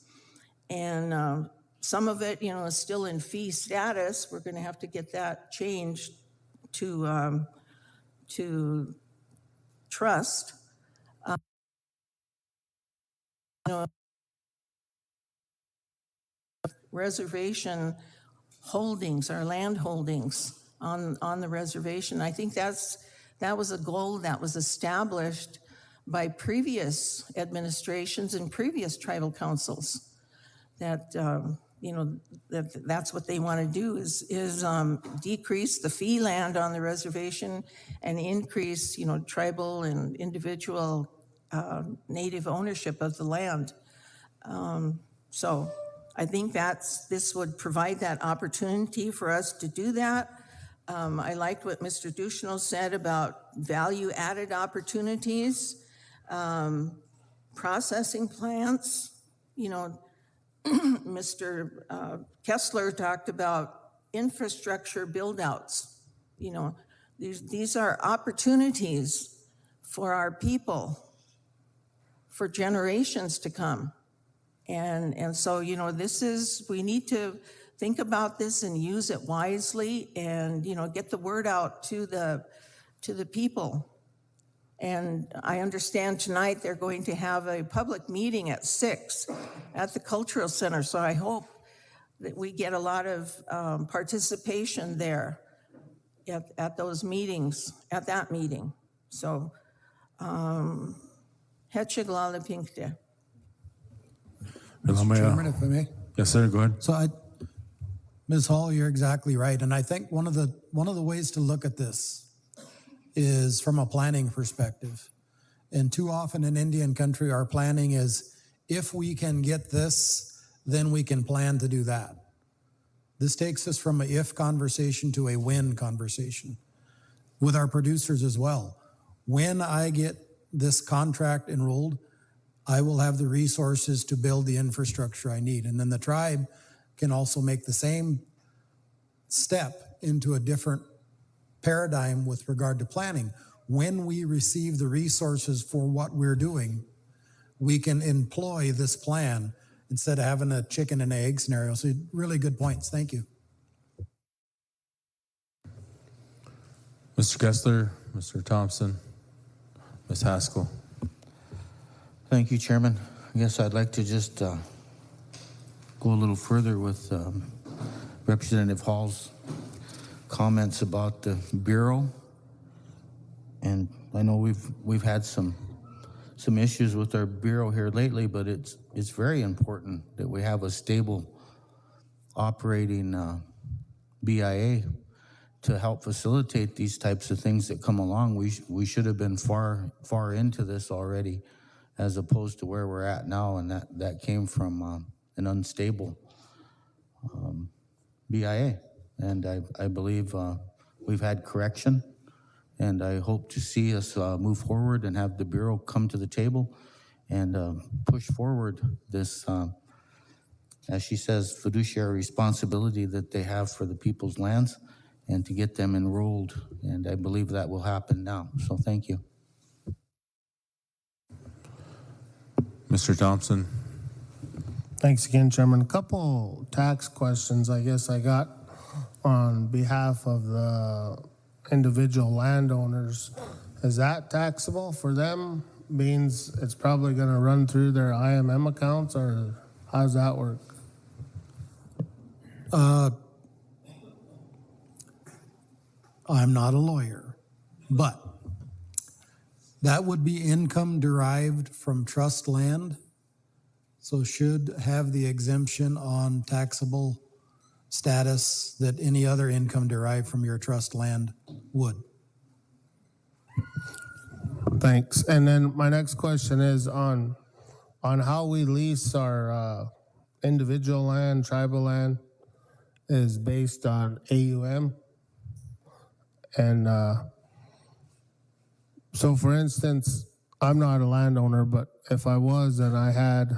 And some of it, you know, is still in fee status. We're going to have to get that changed to trust. You know, reservation holdings, our land holdings on the reservation. I think that was a goal that was established by previous administrations and previous tribal councils. That you know, that's what they want to do is decrease the fee land on the reservation and increase, you know, tribal and individual native ownership of the land. So I think this would provide that opportunity for us to do that. I liked what Mr. Ducheneau said about value-added opportunities, processing plants. You know, Mr. Kessler talked about infrastructure build-outs. You know, these are opportunities for our people for generations to come. And so, you know, we need to think about this and use it wisely and, you know, get the word out to the people. And I understand tonight they're going to have a public meeting at 6 at the Cultural Center. So I hope that we get a lot of participation there at those meetings, at that meeting. So, Hetchiglala Pinkte. Mr. Chairman, if I may. Yes, sir, go ahead. So Ms. Hall, you're exactly right. And I think one of the ways to look at this is from a planning perspective. And too often in Indian country, our planning is, if we can get this, then we can plan to do that. This takes us from a if conversation to a when conversation with our producers as well. When I get this contract enrolled, I will have the resources to build the infrastructure I need. And then the tribe can also make the same step into a different paradigm with regard to planning. When we receive the resources for what we're doing, we can employ this plan instead of having a chicken and egg scenario. So really good points. Thank you. Mr. Kessler, Mr. Thompson, Ms. Haskell. Thank you, Chairman. I guess I'd like to just go a little further with Representative Hall's comments about the Bureau. And I know we've had some issues with our Bureau here lately, but it's very important that we have a stable operating BIA to help facilitate these types of things that come along. We should have been far into this already, as opposed to where we're at now, and that came from an unstable BIA. And I believe we've had correction, and I hope to see us move forward and have the Bureau come to the table and push forward this, as she says, fiduciary responsibility that they have for the people's lands and to get them enrolled. And I believe that will happen now. So thank you. Mr. Thompson. Thanks again, Chairman. A couple tax questions I guess I got on behalf of the individual landowners. Is that taxable for them? Means it's probably going to run through their IMM accounts, or how does that work? I'm not a lawyer, but that would be income derived from trust land, so should have the exemption on taxable status that any other income derived from your trust land would. Thanks. And then my next question is on how we lease our individual land, tribal land, is based on AUM. And so, for instance, I'm not a landowner, but if I was and I had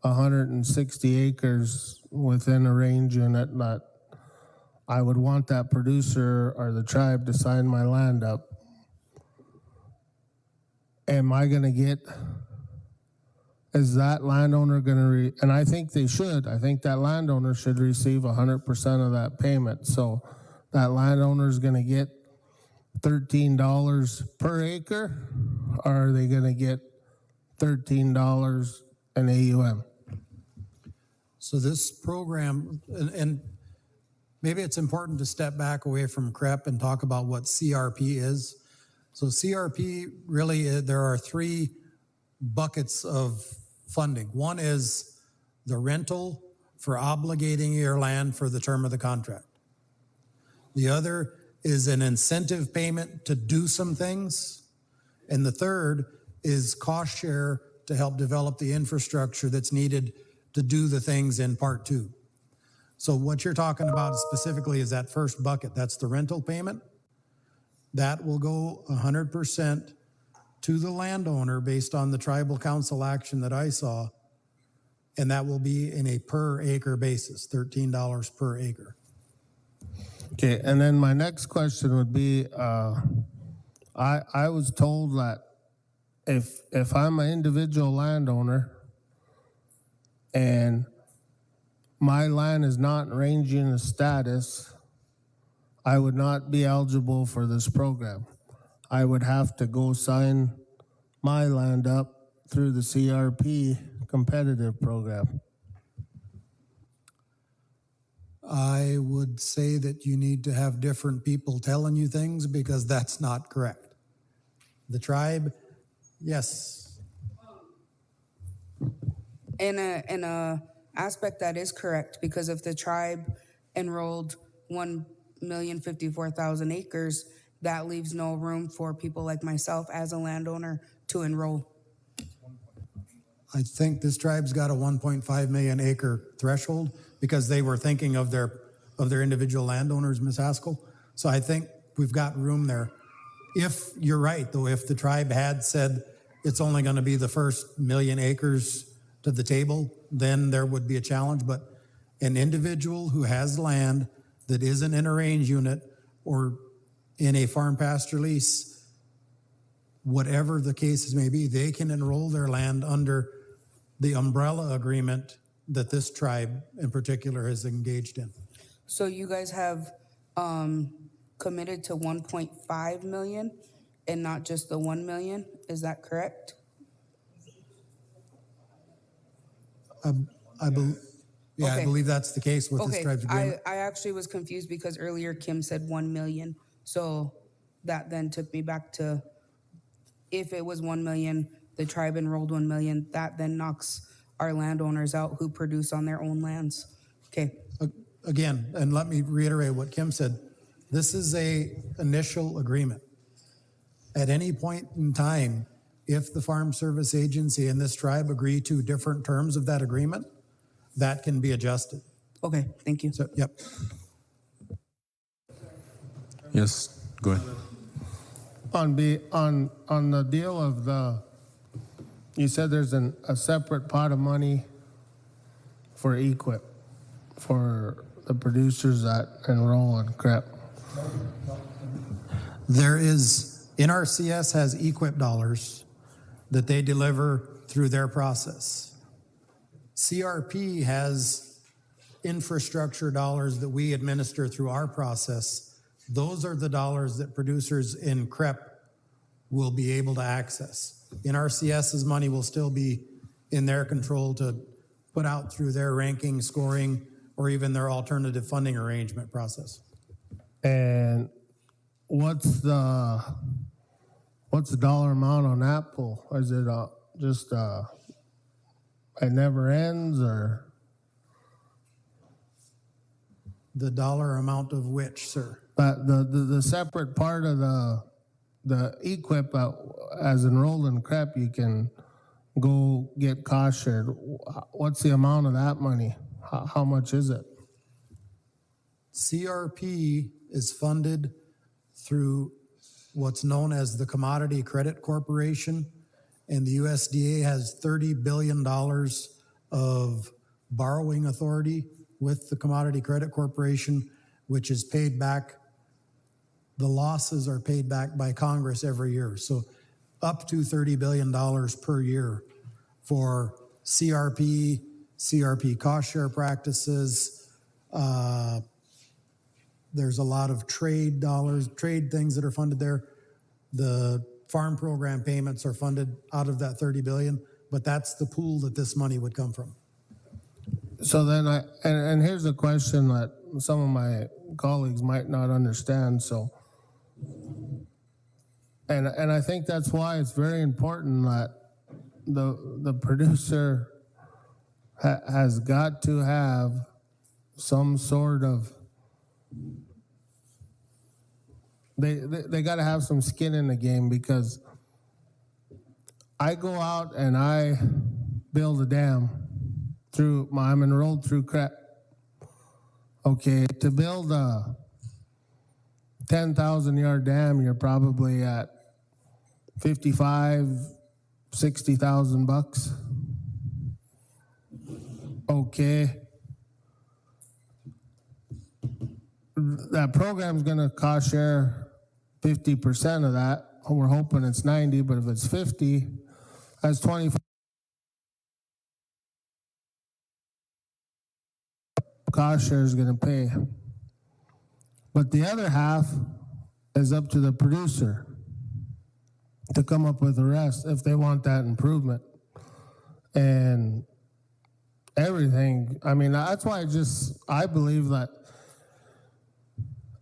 160 acres within a range unit, that I would want that producer or the tribe to sign my land up. Am I going to get, is that landowner going to, and I think they should, I think that landowner should receive 100% of that payment. So that landowner is going to get $13 per acre, or are they going to get $13 in AUM? So this program, and maybe it's important to step back away from CREP and talk about what CRP is. So CRP, really, there are three buckets of funding. One is the rental for obligating your land for the term of the contract. The other is an incentive payment to do some things. And the third is cost share to help develop the infrastructure that's needed to do the things in part two. So what you're talking about specifically is that first bucket. That's the rental payment. That will go 100% to the landowner based on the tribal council action that I saw. And that will be in a per acre basis, $13 per acre. Okay, and then my next question would be, I was told that if I'm an individual landowner and my land is not in range unit status, I would not be eligible for this program. I would have to go sign my land up through the CRP competitive program. I would say that you need to have different people telling you things because that's not correct. The tribe, yes, In a aspect that is correct, because if the tribe enrolled 1,054,000 acres, that leaves no room for people like myself as a landowner to enroll. I think this tribe's got a 1.5 million acre threshold because they were thinking of their individual landowners, Ms. Haskell. So I think we've got room there. If you're right, though, if the tribe had said it's only going to be the first million acres to the table, then there would be a challenge. But an individual who has land that isn't in a range unit or in a farm pasture lease, whatever the cases may be, they can enroll their land under the umbrella agreement that this tribe in particular has engaged in. So you guys have committed to 1.5 million and not just the 1 million, is that correct? I Okay. believe that's the case with this Okay, tribe's agreement. I actually was confused because earlier Kim said 1 million. So that then took me back to, if it was 1 million, the tribe enrolled 1 million, that then knocks our landowners out who produce on their own lands. Okay, Again, and let me reiterate what Kim said, this is a initial agreement. At any point in time, if the Farm Service Agency and this tribe agree to different terms of that agreement, that can be adjusted. okay, thank you. So, yep. Yes, go ahead. On the deal of you said there's a separate pot of money for equip, for the producers that enroll and crap. There is, NRCS has equip dollars that they deliver through their process. CRP has infrastructure dollars that we administer through our process. Those are the dollars that producers in CREP will be able to access. NRCS's money will still be in their control to put out through their ranking, scoring, or even their alternative funding arrangement process. And what's the dollar amount on that pool? Is it just it never ends, or The dollar amount of which, sir? but the separate part of the equip as enrolled in CREP, you can go get cost shared. What's the amount of that money? How much is it? CRP is funded through what's known as the Commodity Credit Corporation, and the USDA has $30 billion of borrowing authority with the Commodity Credit Corporation, which is paid back. The losses are paid back by Congress every year. So up to $30 billion per year for CRP cost share practices. There's a lot of trade dollars, trade things that are funded there. The farm program payments are funded out of that 30 billion, but that's the pool that this money would come from. So then and here's a question that some of my colleagues might not understand. So, and I think that's why it's very important that the producer has got to have some sort of, they got to have some skin in the game, because I go out and I build a dam I'm enrolled through CREP. Okay, to build a 10,000 yard dam, you're probably at $60,000. Okay. That program's gonna cost share 50% of that. We're hoping it's 90, but if it's 50, that's 25. Cost share is gonna pay. But the other half is up to the producer. to come up with the rest if they want that improvement. And everything, I mean, that's why I believe that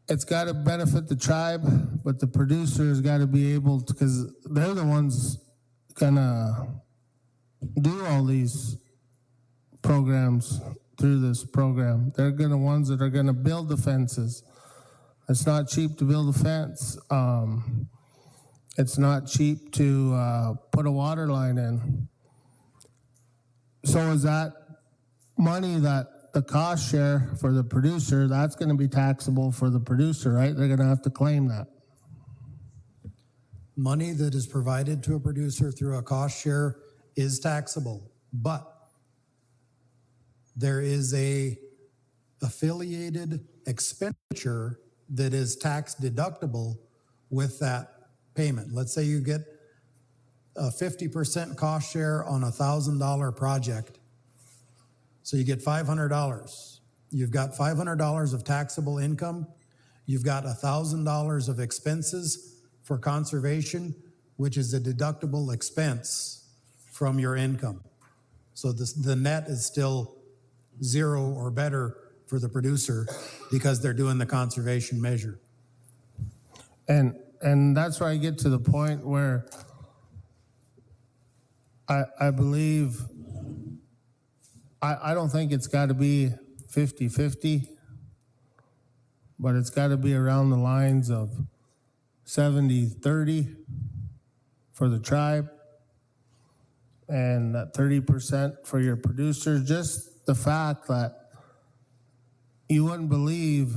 it's got to benefit the tribe, but the producer's got to be able to, because they're the ones gonna do all these programs through this program. They're gonna ones that are gonna build the fences. It's not cheap to build a fence. It's not cheap to put a water line in. So is that money that the cost share for the producer, that's going to be taxable for the producer, right? They're going to have to claim that. Money that is provided to a producer through a cost share is taxable, but there is a affiliated expenditure that is tax deductible with that payment. Let's say you get a 50% cost share on a $1,000 project. So you get $500. You've got $500 of taxable income. You've got $1,000 of expenses for conservation, which is a deductible expense from your income. So the net is still zero or better for the producer because they're doing the conservation measure. And that's where I get to the point where I believe, I don't think it's got to be 50-50, but it's got to be around the lines of 70-30 for the tribe and that 30% for your producers. Just the fact that you wouldn't believe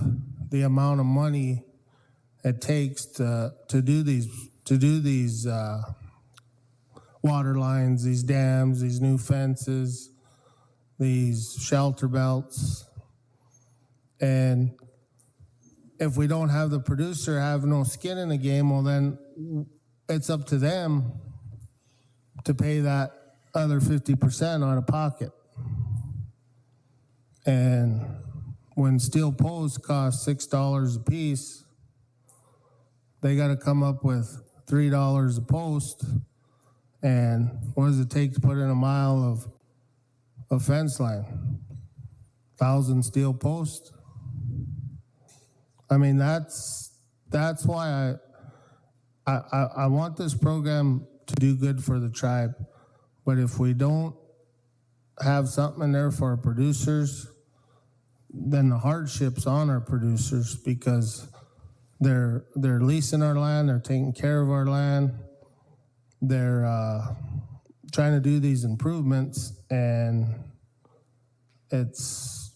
the amount of money it takes to do these water lines, these dams, these new fences, these shelter belts. And if we don't have the producer have no skin in the game, well then it's up to them to pay that other 50% out of pocket. And when steel posts cost $6 a piece, they got to come up with $3 a post. And what does it take to put in a mile of fence line? 1,000 steel posts. I mean, that's why I want this program to do good for the tribe. But if we don't have something in there for our producers, then the hardship's on our producers because they're leasing our land, they're taking care of our land, they're trying to do these improvements, and it's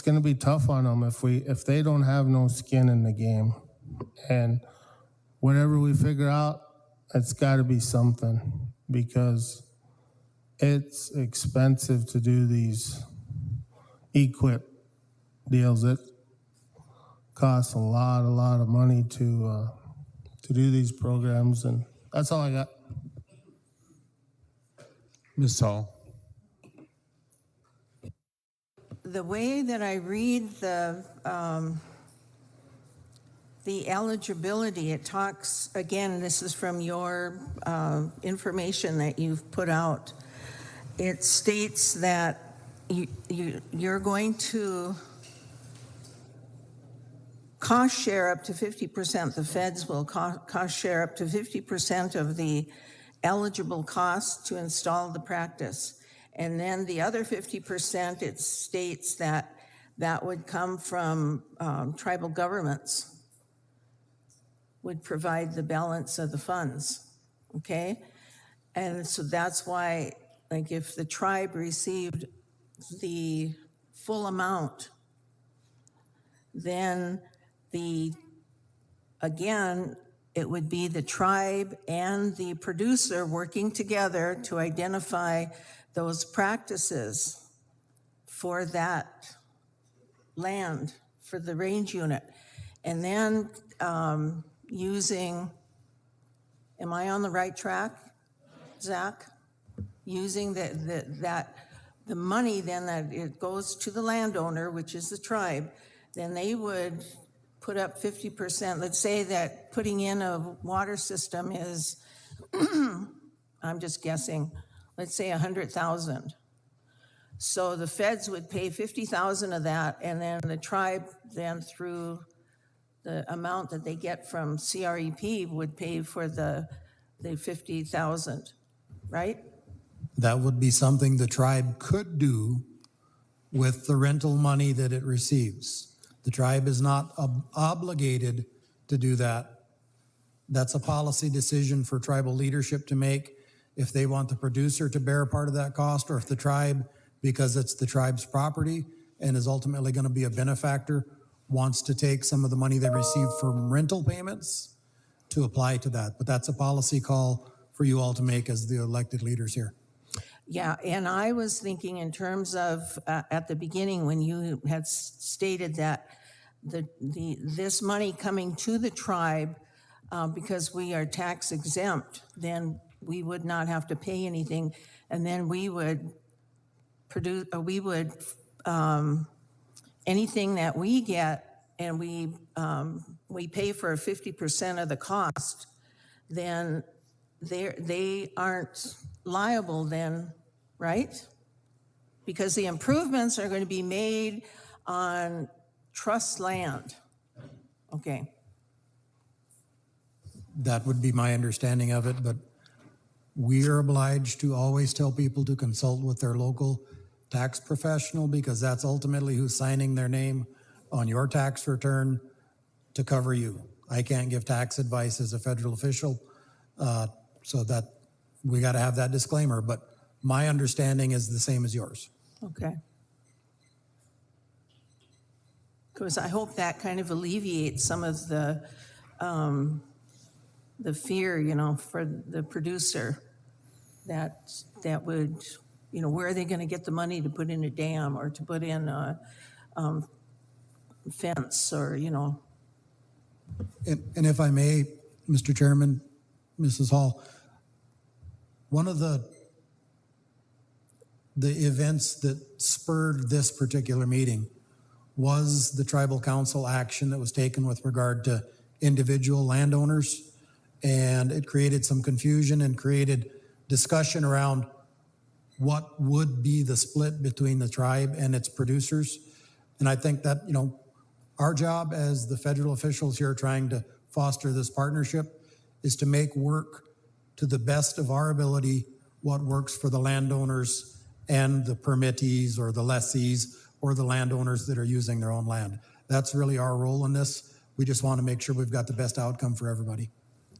going to be tough on them if they don't have no skin in the game. And whatever we figure out, it's got to be something because it's expensive to do these equip deals. It costs a lot of money to do these programs, and that's all I got. Ms. Hall. The way that I read the eligibility, it talks, again, this is from your information that you've put out. It states that you're going to cost share up to 50%. The feds will cost share up to 50% of the eligible costs to install the practice. And then the other 50%, it states that would come from tribal governments, would provide the balance of the funds, okay? And so that's why, like, if the tribe received the full amount, then again, it would be the tribe and the producer working together to identify those practices for that land, for the range unit. And then using, am I on the right track, Zach? Using the money then that it goes to the landowner, which is the tribe, then they would put up 50%. Let's say that putting in a water system is I'm just guessing, let's say 100,000. So the feds would pay 50,000 of that, and then the tribe then through the amount that they get from CREP would pay for the 50,000, right? That would be something the tribe could do with the rental money that it receives. The tribe is not obligated to do that. That's a policy decision for tribal leadership to make if they want the producer to bear part of that cost, or if the tribe, because it's the tribe's property and is ultimately going to be a benefactor, wants to take some of the money they receive from rental payments to apply to that. But that's a policy call for you all to make as the elected leaders here. Yeah, and I was thinking in terms of, at the beginning, when you had stated that this money coming to the tribe, because we are tax exempt, then we would not have to pay anything, and then we would produce, anything that we get, and we pay for 50% of the cost, then they aren't liable then, right? Because the improvements are going to be made on trust land. Okay. That would be my understanding of it, but we are obliged to always tell people to consult with their local tax professional, because that's ultimately who's signing their name on your tax return to cover you. I can't give tax advice as a federal official, so that we got to have that disclaimer, but my understanding is the same as yours. Okay. Because I hope that kind of alleviates some of the fear, for the producer that would, where are they going to get the money to put in a dam or to put in a fence or, And if I may, Mr. Chairman, Mrs. Hall, one of the events that spurred this particular meeting was the tribal council action that was taken with regard to individual landowners. And it created some confusion and created discussion around what would be the split between the tribe and its producers. And I think that, our job as the federal officials here trying to foster this partnership is to make work to the best of our ability what works for the landowners and the permittees or the lessees or the landowners that are using their own land. That's really our role in this. We just want to make sure we've got the best outcome for everybody.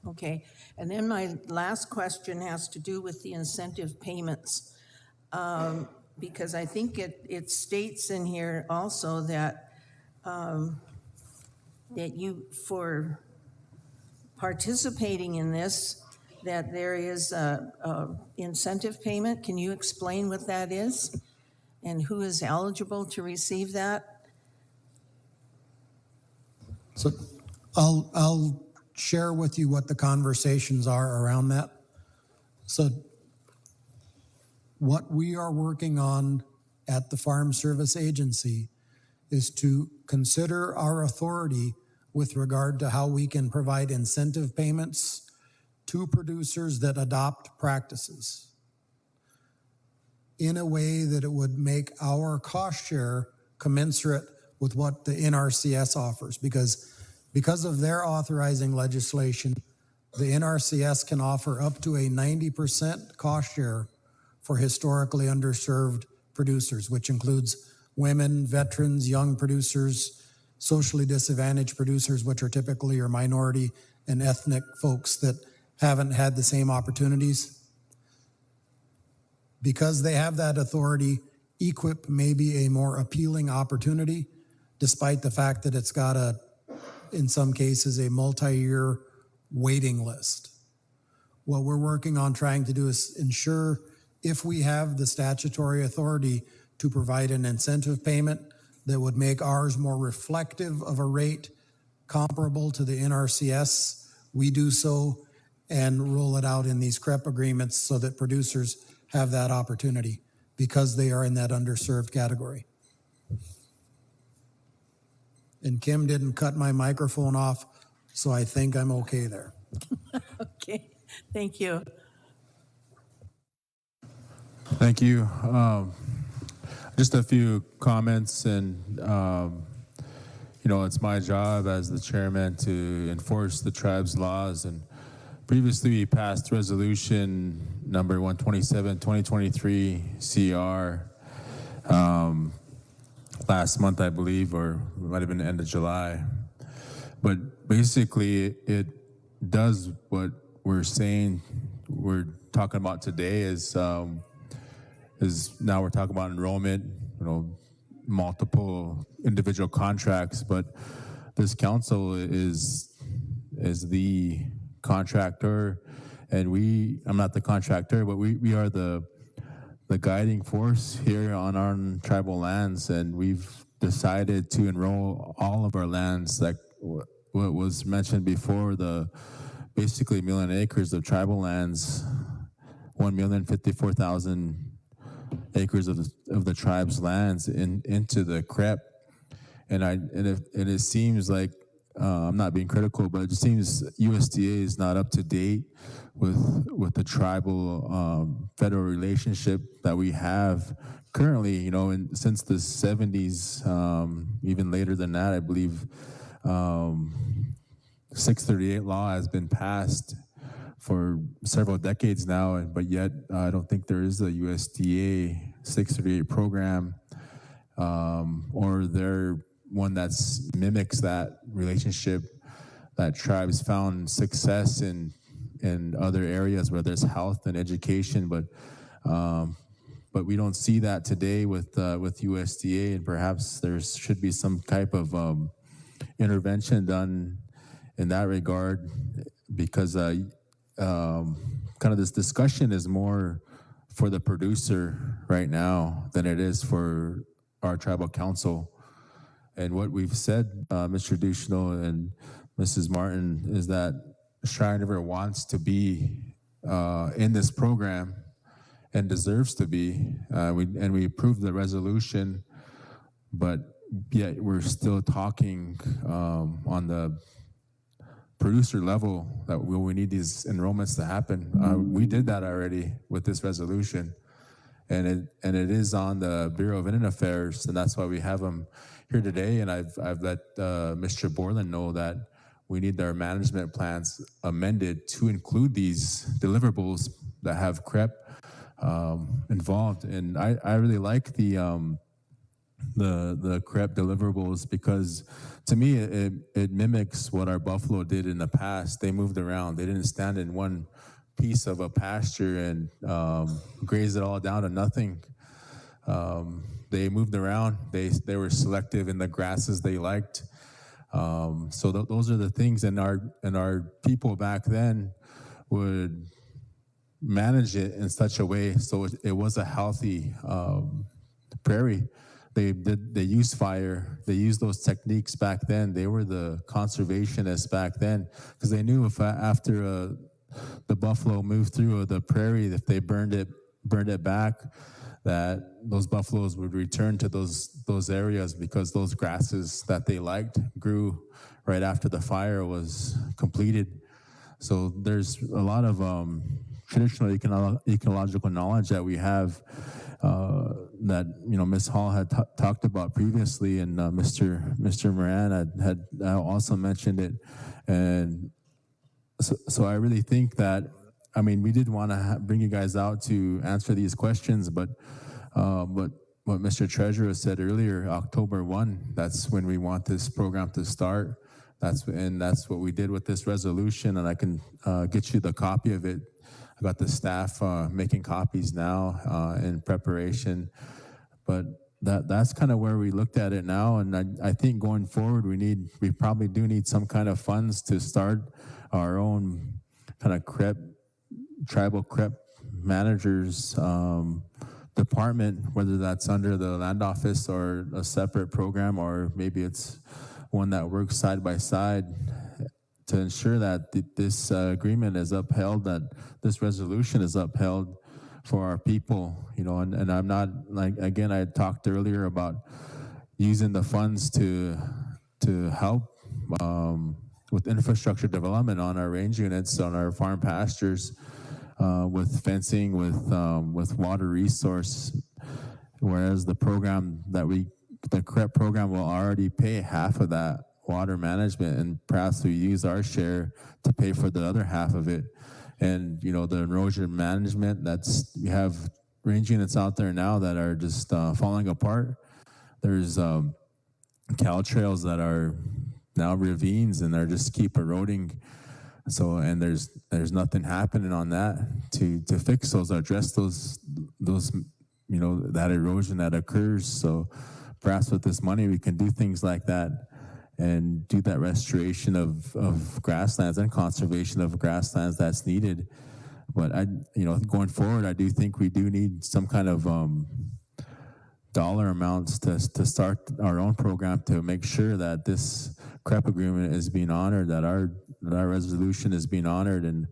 okay. And then my last question has to do with the incentive payments. Because I think it states in here also that that you, for participating in this, that there is a incentive payment. Can you explain what that is? And who is eligible to receive that? So I'll share with you what the conversations are around that. So what we are working on at the Farm Service Agency is to consider our authority with regard to how we can provide incentive payments to producers that adopt practices in a way that it would make our cost share commensurate with what the NRCS offers. Because of their authorizing legislation, the NRCS can offer up to a 90% cost share for historically underserved producers, which includes women, veterans, young producers, socially disadvantaged producers, which are typically your minority and ethnic folks that haven't had the same opportunities. Because they have that authority, EQIP may be a more appealing opportunity, despite the fact that it's got in some cases, a multi-year waiting list. What we're working on trying to do is ensure if we have the statutory authority to provide an incentive payment that would make ours more reflective of a rate comparable to the NRCS, we do so and roll it out in these CREP agreements so that producers have that opportunity because they are in that underserved category. And Kim didn't cut my microphone off, so I think I'm okay there. Okay, Thank you. Thank you. Just a few comments, and it's my job as the chairman to enforce the tribe's laws. And previously, we passed resolution number 127, 2023 CR last month, I believe, or it might have been the end of July. But basically, it does what we're saying we're talking about today is now we're talking about enrollment, multiple individual contracts, but this council is the contractor, and I'm not the contractor, but we are the guiding force here on our tribal lands, and we've decided to enroll all of our lands, like what was mentioned before, basically 1 million acres of tribal lands, 1,054,000 acres of the tribe's lands into the CREP. And it seems like, I'm not being critical, but it seems USDA is not up to date with the tribal federal relationship that we have currently, since the 70s, even later than that, I believe 638 law has been passed for several decades now, but yet I don't think there is a USDA 638 program or there one that mimics that relationship that tribes found success in other areas, whether it's health and education, but we don't see that today with USDA, and perhaps there should be some type of intervention done in that regard, because kind of this discussion is more for the producer right now than it is for our tribal council. And what we've said, Mr. Duchesneau and Mrs. Martin, is that Cheyenne River wants to be in this program and deserves to be. We approved the resolution, but yet we're still talking on the producer level that we need these enrollments to happen. We did that already with this resolution, and it is on the Bureau of Indian Affairs, and that's why we have them here today. And I've let Mr. Borland know that we need their management plans amended to include these deliverables that have CREP involved. And I really like the CREP deliverables, because to me it mimics what our buffalo did in the past. They moved around. They didn't stand in one piece of a pasture and graze it all down to nothing. They moved around. They were selective in the grasses they liked. So those are the things, and our people back then would manage it in such a way so it was a healthy prairie. They used fire. They used those techniques back then. They were the conservationists back then, because they knew if after the buffalo moved through the prairie, if they burned it back, that those buffaloes would return to those areas, because those grasses that they liked grew right after the fire was completed. So there's a lot of traditional ecological knowledge that we have that Ms. Hall had talked about previously, and Mr. Moran had also mentioned it. And so I really think that, we did want to bring you guys out to answer these questions, but what Mr. Treasurer said earlier, October 1, that's when we want this program to start. That's what we did with this resolution, and I can get you the copy of it. I got the staff making copies now in preparation, but that's kind of where we looked at it now. And I think going forward, we probably do need some kind of funds to start our own kind of tribal CREP managers department, whether that's under the land office or a separate program, or maybe it's one that works side by side, to ensure that this agreement is upheld, that this resolution is upheld for our people, and I'm not, again, I talked earlier about using the funds to help with infrastructure development on our range units, on our farm pastures, with fencing, with water resource, whereas the program the CREP program will already pay half of that water management, and perhaps we use our share to pay for the other half of it. And the erosion management, we have range units out there now that are just falling apart. There's cow trails that are now ravines, and they're just keep eroding. So, and there's nothing happening on that to fix those, address those that erosion that occurs. So perhaps with this money we can do things like that and do that restoration of grasslands and conservation of grasslands that's needed. But going forward, I do think we do need some kind of dollar amounts to start our own program to make sure that this CREP agreement is being honored, that our resolution is being honored, and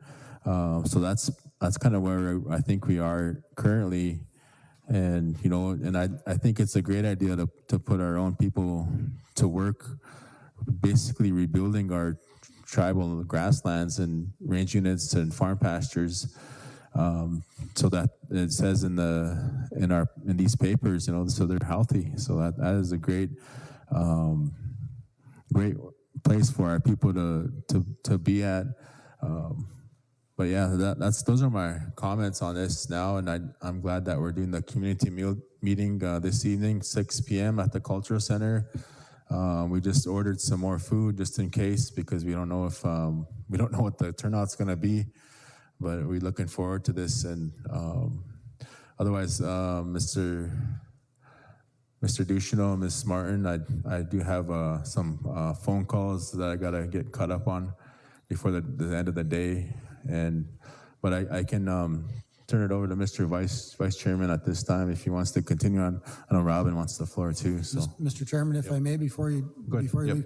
so that's kind of where I think we are currently. And and I think it's a great idea to put our own people to work, basically rebuilding our tribal grasslands and range units and farm pastures, so that it says in these papers, so they're healthy. So that is a great place for our people to be at. But yeah, those are my comments on this now, and I'm glad that we're doing the community meeting this evening, 6 p.m. at the Cultural Center. We just ordered some more food just in case, because we don't know what the turnout's going to be, but we're looking forward to this. And otherwise, Mr. Duchesneau, Ms. Martin, I do have some phone calls that I gotta get caught up on before the end of the day. But I can turn it over to Mr. Vice Chairman at this time if he wants to continue on. I know Robin wants the floor too. So, Mr. Chairman, if I may, before you Yep. leave.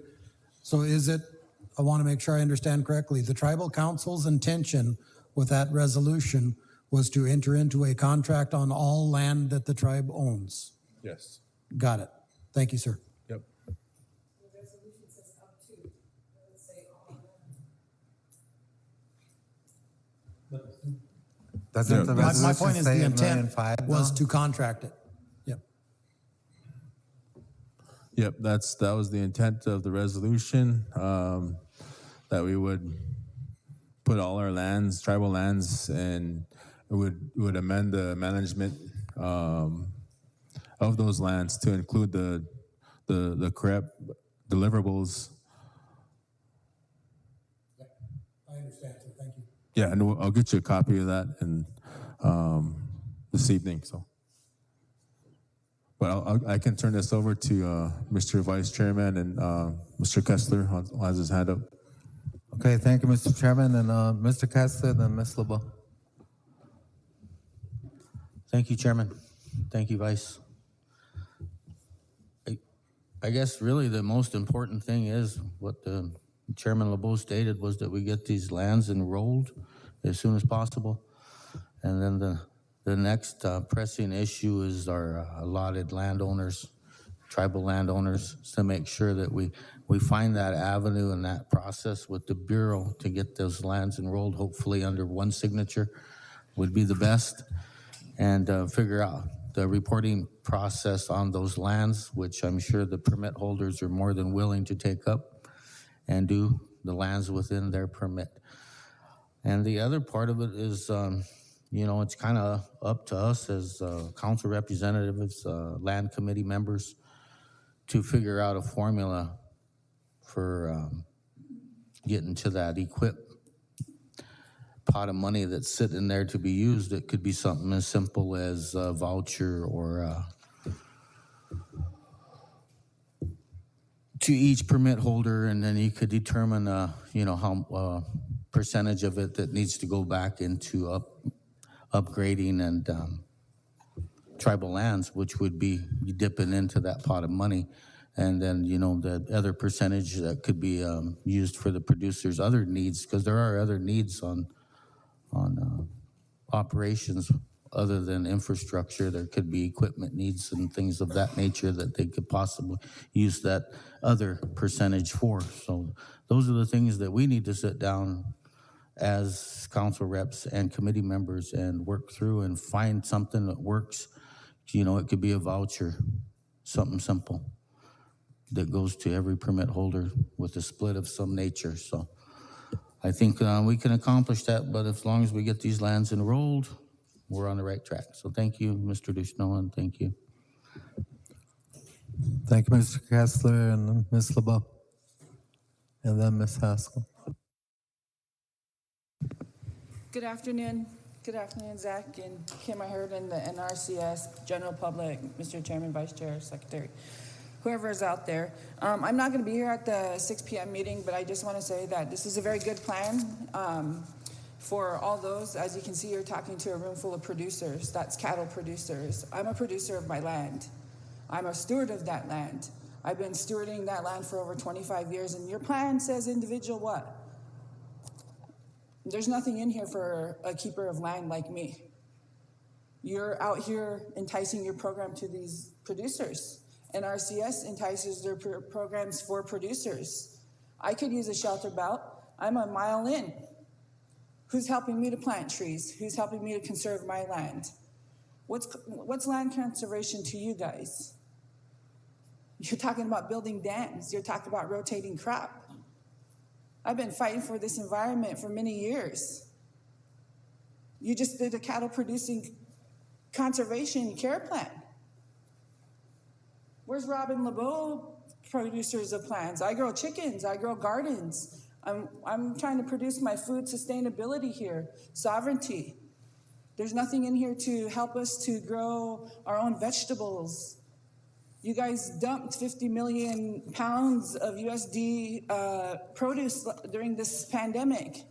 So I want to make sure I understand correctly, the tribal council's intention with that resolution was to enter into a contract on all land that the tribe owns. yes. Got it. Thank you, sir. Yep. Doesn't the My resolution point is say the $1.5 intent million, was though? to contract it. Yep. Yep, that was the intent of the resolution, that we would put all our lands, tribal lands, and it would amend the management of those lands to include the CREP deliverables. I understand, sir. Thank you. Yeah, and I'll get you a copy of that and this evening. So, but I can turn this over to Mr. Vice Chairman and Mr. Kessler who has his hand up. Okay, thank you, Mr. Chairman, and Mr. Kessler, then Ms. LeBeau. Thank you, Chairman. Thank you, Vice. I guess really the most important thing is what the Chairman LeBeau stated, was that we get these lands enrolled as soon as possible. And then the next pressing issue is our allotted landowners, tribal landowners, to make sure that we find that avenue and that process with the Bureau to get those lands enrolled, hopefully under one signature would be the best, and figure out the reporting process on those lands, which I'm sure the permit holders are more than willing to take up and do the lands within their permit. And the other part of it is, it's kind of up to us as council representatives, land committee members, to figure out a formula for getting to that equip pot of money that's sitting there to be used. It could be something as simple as a voucher or to each permit holder, and then you could determine, how percentage of it that needs to go back into upgrading and tribal lands, which would be dipping into that pot of money. And then, the other percentage that could be used for the producers' other needs, because there are other needs on operations other than infrastructure, there could be equipment needs and things of that nature that they could possibly use that other percentage for. So those are the things that we need to sit down as council reps and committee members and work through and find something that works. You know, it could be a voucher, something simple that goes to every permit holder with a split of some nature. So I think we can accomplish that, but as long as we get these lands enrolled, we're on the right track. So thank you, Mr. Duchesneau, and thank you. Thank you, Mr. Kessler, and then Ms. LeBeau. And then Ms. Haskell. Good afternoon. Good afternoon, Zach and Kim. I heard in the NRCS, general public, Mr. Chairman, Vice Chair, Secretary, whoever is out there. I'm not going to be here at the 6 p.m. meeting, but I just want to say that this is a very good plan for all those. As you can see, you're talking to a room full of producers. That's cattle producers. I'm a producer of my land. I'm a steward of that land. I've been stewarding that land for over 25 years, and your plan says individual what? There's nothing in here for a keeper of land like me. You're out here enticing your program to these producers. NRCS entices their programs for producers. I could use a shelter belt. I'm a mile in. Who's helping me to plant trees? Who's helping me to conserve my land? What's land conservation to you guys? You're talking about building dams. You're talking about rotating crop. I've been fighting for this environment for many years. You just did a cattle producing conservation care plan. Where's Robin LeBeau producers of plans? I grow chickens, I grow gardens. I'm trying to produce my food sustainability here, sovereignty. There's nothing in here to help us to grow our own vegetables. You guys dumped 50 million pounds of USD produce during this pandemic.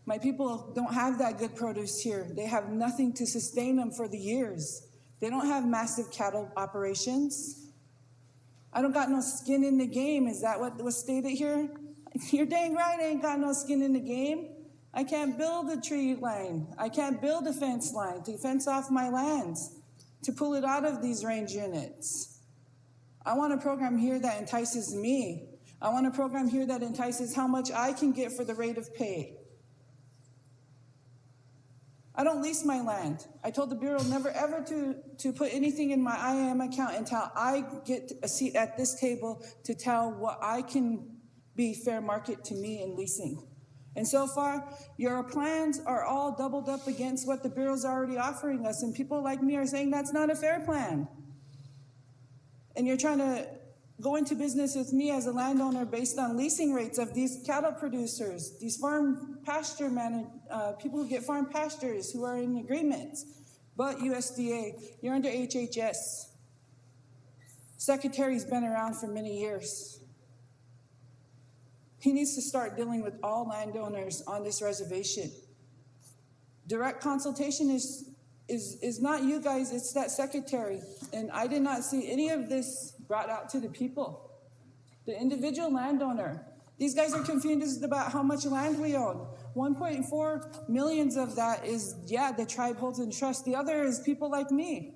My people don't have that good produce here. They have nothing to sustain them for the years. They don't have massive cattle operations. I don't got no skin in the game. Is that what was stated here? You're dang right I ain't got no skin in the game. I can't build a tree line. I can't build a fence line to fence off my lands, to pull it out of these range units. I want a program here that entices me. I want a program here that entices how much I can get for the rate of pay. I don't lease my land. I told the Bureau never ever to put anything in my IAM account until I get a seat at this table to tell what I can be fair market to me in leasing. And so far, your plans are all doubled up against what the Bureau's already offering us, and people like me are saying that's not a fair plan. And you're trying to go into business with me as a landowner based on leasing rates of these cattle producers, these farm pasture people who get farm pastures who are in agreements. But USDA, you're under HHS. Secretary's been around for many years. He needs to start dealing with all landowners on this reservation. Direct consultation is not you guys, it's that secretary. And I did not see any of this brought out to the people. The individual landowner. These guys are confused about how much land we own. 1.4 million of that is, the tribe holds in trust. The other is people like me,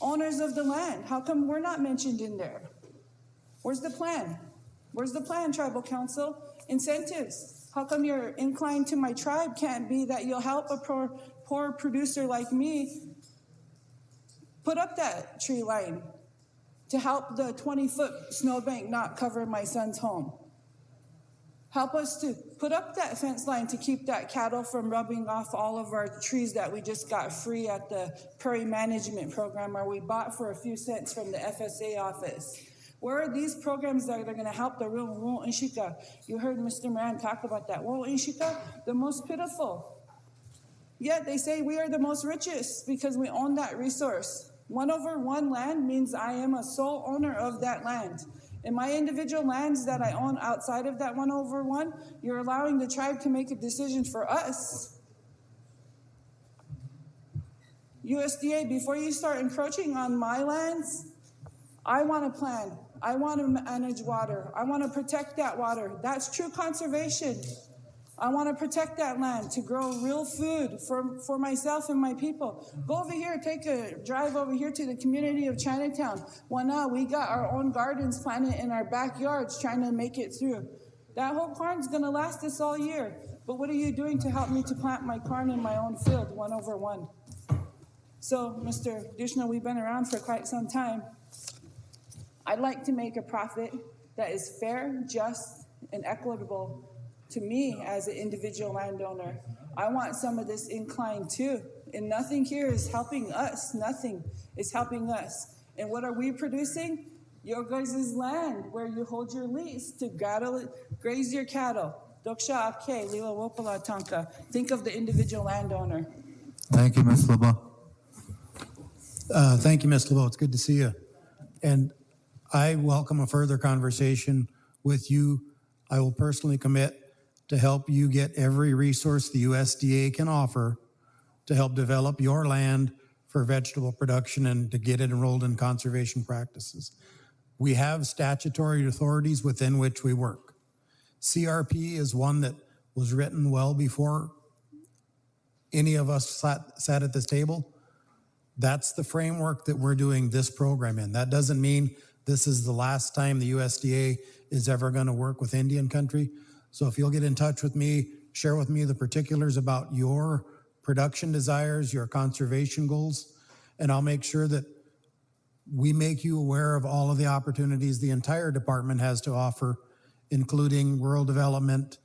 owners of the land. How come we're not mentioned in there? Where's the plan? Where's the plan, Tribal Council? Incentives. How come you're inclined to my tribe can't be that you'll help a poor producer like me put up that tree line to help the 20-foot snowbank not cover my son's home? Help us to put up that fence line to keep that cattle from rubbing off all of our trees that we just got free at the Prairie Management Program, or we bought for a few cents from the FSA office. Where are these programs that are going to help the real Wo'inshika? You heard Mr. Moran talk about that. Wo'inshika, the most pitiful. Yet they say we are the most richest because we own that resource. 1/1 land means I am a sole owner of that land. In my individual lands that I own outside of that 1/1, you're allowing the tribe to make a decision for us. USDA, before you start encroaching on my lands, I want a plan. I want to manage water. I want to protect that water. That's true conservation. I want to protect that land to grow real food for myself and my people. Go over here, take a drive over here to the community of Chinatown. Well, now we got our own gardens planted in our backyards trying to make it through. That whole corn's going to last us all year. But what are you doing to help me to plant my corn in my own field, 1/1? So, Mr. Dushna, we've been around for quite some time. I'd like to make a profit that is fair, just, and equitable to me as an individual landowner. I want some of this incline too. And nothing here is helping us. Nothing is helping us. And what are we producing? Your guys' land where you hold your lease to graze your cattle. Doksha Ake, Lila Wopala Tanka. Think of the individual landowner. Thank you, Ms. LeBeau. Thank you, Ms. LeBeau. It's good to see you. And I welcome a further conversation with you. I will personally commit to help you get every resource the USDA can offer to help develop your land for vegetable production and to get it enrolled in conservation practices. We have statutory authorities within which we work. CRP is one that was written well before any of us sat at this table. That's the framework that we're doing this program in. That doesn't mean this is the last time the USDA is ever going to work with Indian country. So if you'll get in touch with me, share with me the particulars about your production desires, your conservation goals, and I'll make sure that we make you aware of all of the opportunities the entire department has to offer, including rural development,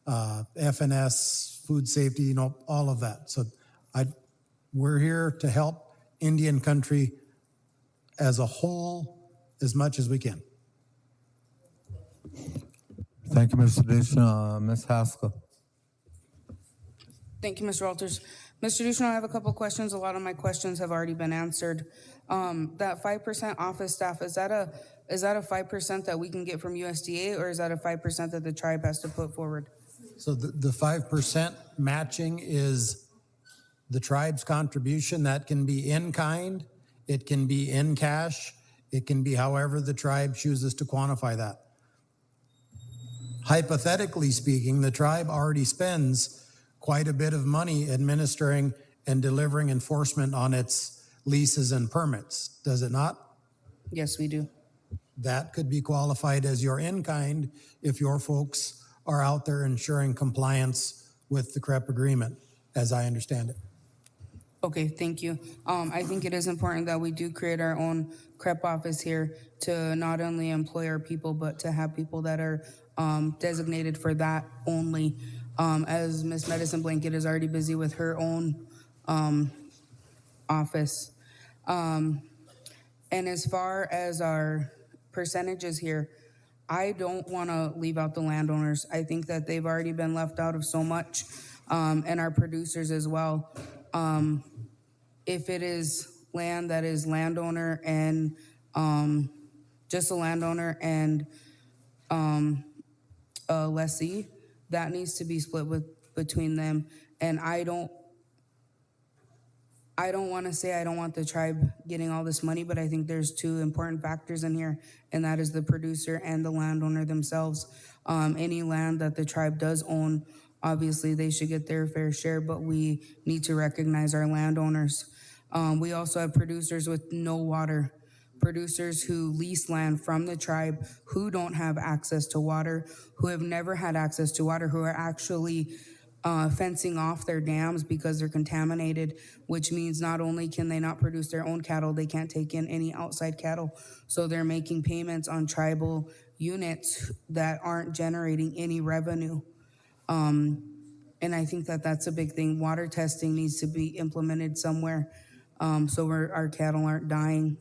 FNS, food safety, all of that. So we're here to help Indian country as a whole as much as we can. Thank you, Mr. Dushna. Ms. Haskell. Thank you, Mr. Walters. Mr. Dushna, I have a couple questions. A lot of my questions have already been answered. That 5% office staff, is that a 5% that we can get from USDA, or is that a 5% that the tribe has to put forward? So the 5% matching is the tribe's contribution. That can be in kind, it can be in cash, it can be however the tribe chooses to quantify that. Hypothetically speaking, the tribe already spends quite a bit of money administering and delivering enforcement on its leases and permits, does it not? Yes, we do. That could be qualified as your in-kind if your folks are out there ensuring compliance with the CREP agreement, as I understand it. Okay, thank you. I think it is important that we do create our own CREP office here to not only employ our people, but to have people that are designated for that only. As Ms. Medicine Blanket is already busy with her own office. And as far as our percentages here, I don't want to leave out the landowners. I think that they've already been left out of so much, and our producers as well. If it is land that is landowner and just a landowner and a lessee, that needs to be split between them. And I don't want to say I don't want the tribe getting all this money, but I think there's two important factors in here, and that is the producer and the landowner themselves. Any land that the tribe does own, obviously they should get their fair share, but we need to recognize our landowners. We also have producers with no water, producers who lease land from the tribe, who don't have access to water, who have never had access to water, who are actually fencing off their dams because they're contaminated, which means not only can they not produce their own cattle, they can't take in any outside cattle. So they're making payments on tribal units that aren't generating any revenue. And I think that that's a big thing. Water testing needs to be implemented somewhere, so our cattle aren't dying.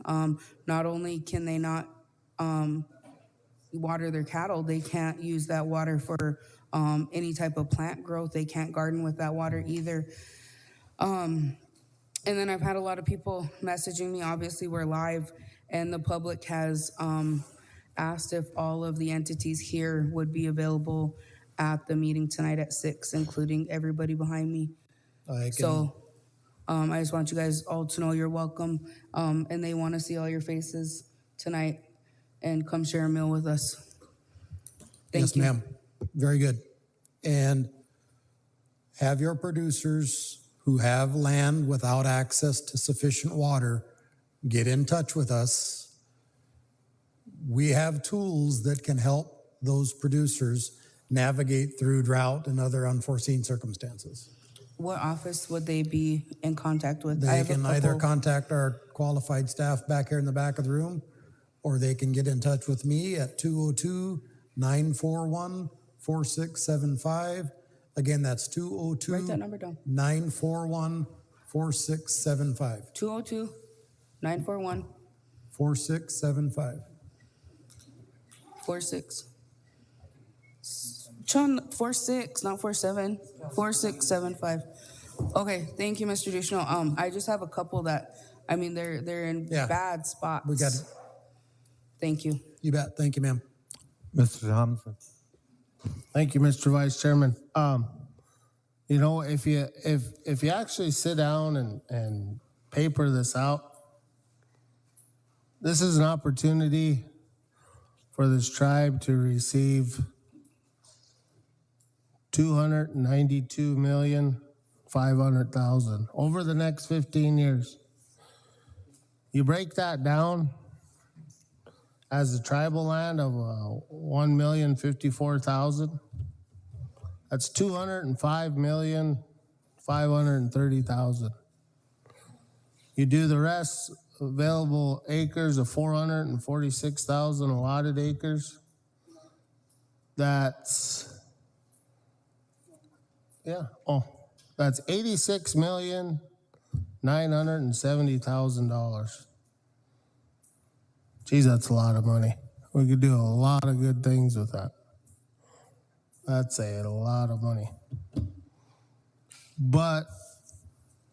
Not only can they not water their cattle, they can't use that water for any type of plant growth. They can't garden with that water either. And then I've had a lot of people messaging me. Obviously, we're live, and the public has asked if all of the entities here would be available at the meeting tonight at 6, including everybody behind me. I just want you guys all to know you're welcome, and they want to see all your faces tonight and come share a meal with us. Thank you. Yes, ma'am. Very good. And have your producers who have land without access to sufficient water get in touch with us. We have tools that can help those producers navigate through drought and other unforeseen circumstances. What office would they be in contact with? I They have a can either couple- contact our qualified staff back here in the back of the room, or they can get in touch with me at 202-941-4675. Again, that's Write that number down. 202-941-4675. 202-941. 4675. 46. Sean, 46, not 47. 4675. Okay, thank you, Mr. Duchesneau. I just have a couple that, I mean, they're in Yeah. bad spots. We got it. Thank you. You bet. Thank you, ma'am. Mr. Thompson. Thank you, Mr. Vice Chairman. You know, if you actually sit down and paper this out, this is an opportunity for this tribe to receive $292,500,000 over the next 15 years. You break that down as a tribal land of $1,054,000. That's $205,530,000. You do the rest, available acres of 446,000 allotted acres. That's $86,970,000. Geez, that's a lot of money. We could do a lot of good things with that. That's a lot of money. But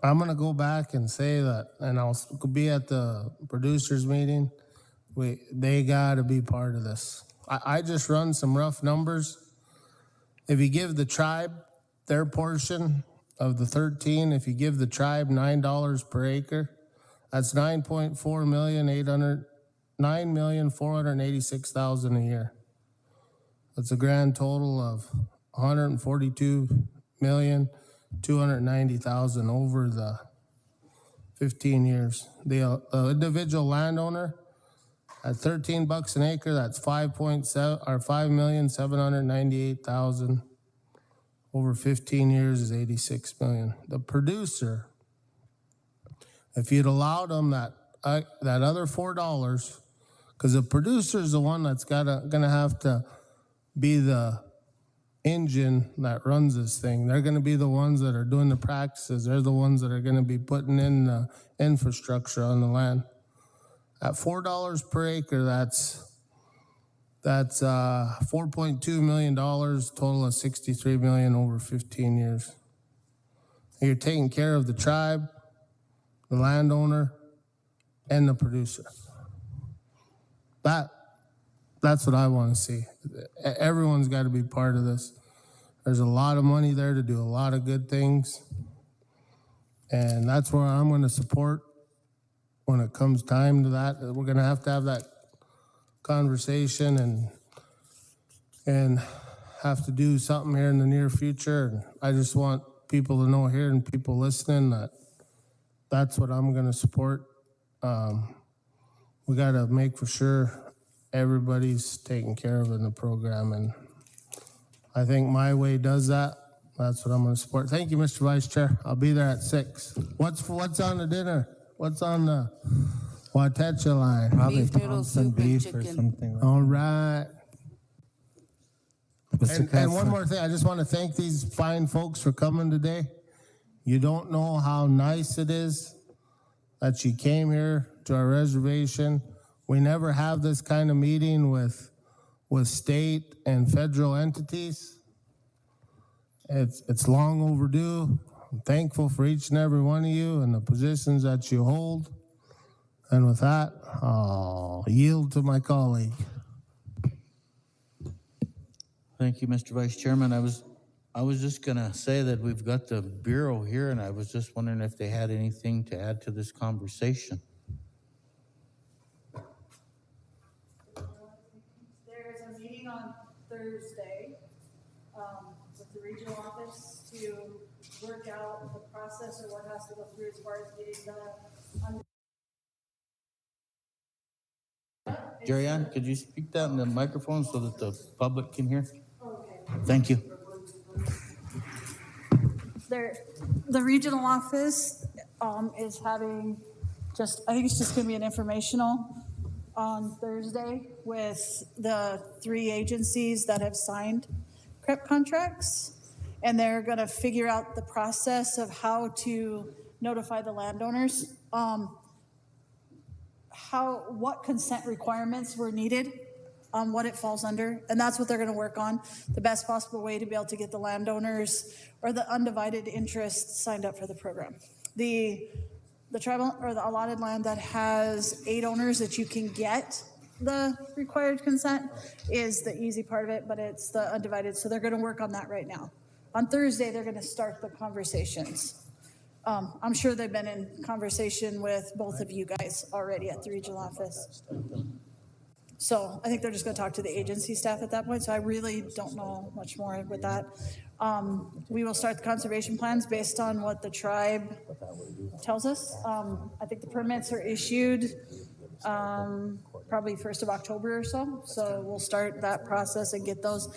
I'm going to go back and say that, and I'll be at the producers meeting. They got to be part of this. I just run some rough numbers. If you give the tribe their portion of the 13, if you give the tribe $9 per acre, that's $9,486,000 a year. That's a grand total of $142,290,000 over the 15 years. The individual landowner at $13 an acre, that's $5,798,000. Over 15 years is $86 million. The producer, if you'd allowed them that other $4, because the producer is the one that's gonna have to be the engine that runs this thing. They're gonna be the ones that are doing the practices. They're the ones that are gonna be putting in the infrastructure on the land. At $4 per acre, that's $4.2 million, total of $63 million over 15 years. You're taking care of the tribe, the landowner, and the producer. That's what I want to see. Everyone's got to be part of this. There's a lot of money there to do a lot of good things. And that's where I'm going to support when it comes time to that. We're going to have that conversation and have to do something here in the near future. And I just want people to know here and people listening that that's what I'm going to support. We got to make for sure everybody's taken care of in the program, and I think My Way does that. That's what I'm going to support. Thank you, Mr. Vice Chair. I'll be there at 6. What's on the dinner? What's on the Watecha line? Probably Beef noodle Thompson soup and beef or chicken. something like All right. Mr. And one Kessler. more thing, I just want to thank these fine folks for coming today. You don't know how nice it is that you came here to our reservation. We never have this kind of meeting with state and federal entities. It's long overdue. I'm thankful for each and every one of you and the positions that you hold. And with that, I'll yield to my colleague. Thank you, Mr. Vice Chairman. I was just gonna say that we've got the Bureau here, and I was just wondering if they had anything to add to this conversation. There's a meeting on Thursday with the regional office to work out the process or what has to go through as far as getting the. Jerry Ann, could you speak that in the microphone so that the public can hear? Okay. Thank you. The regional office is having I think it's just going to be an informational on Thursday with the 3 agencies that have signed CREP contracts. And they're going to figure out the process of how to notify the landowners, what consent requirements were needed, what it falls under, and that's what they're going to work on, the best possible way to be able to get the landowners or the undivided interest signed up for the program. The tribal or the allotted land that has 8 owners that you can get the required consent is the easy part of it, but it's the undivided, so they're going to work on that right now. On Thursday, they're going to start the conversations. I'm sure they've been in conversation with both of you guys already at the regional office. So I think they're just going to talk to the agency staff at that point. So I really don't know much more with that. We will start the conservation plans based on what the tribe tells us. I think the permits are issued probably 1st of October or so. So we'll start that process and get those.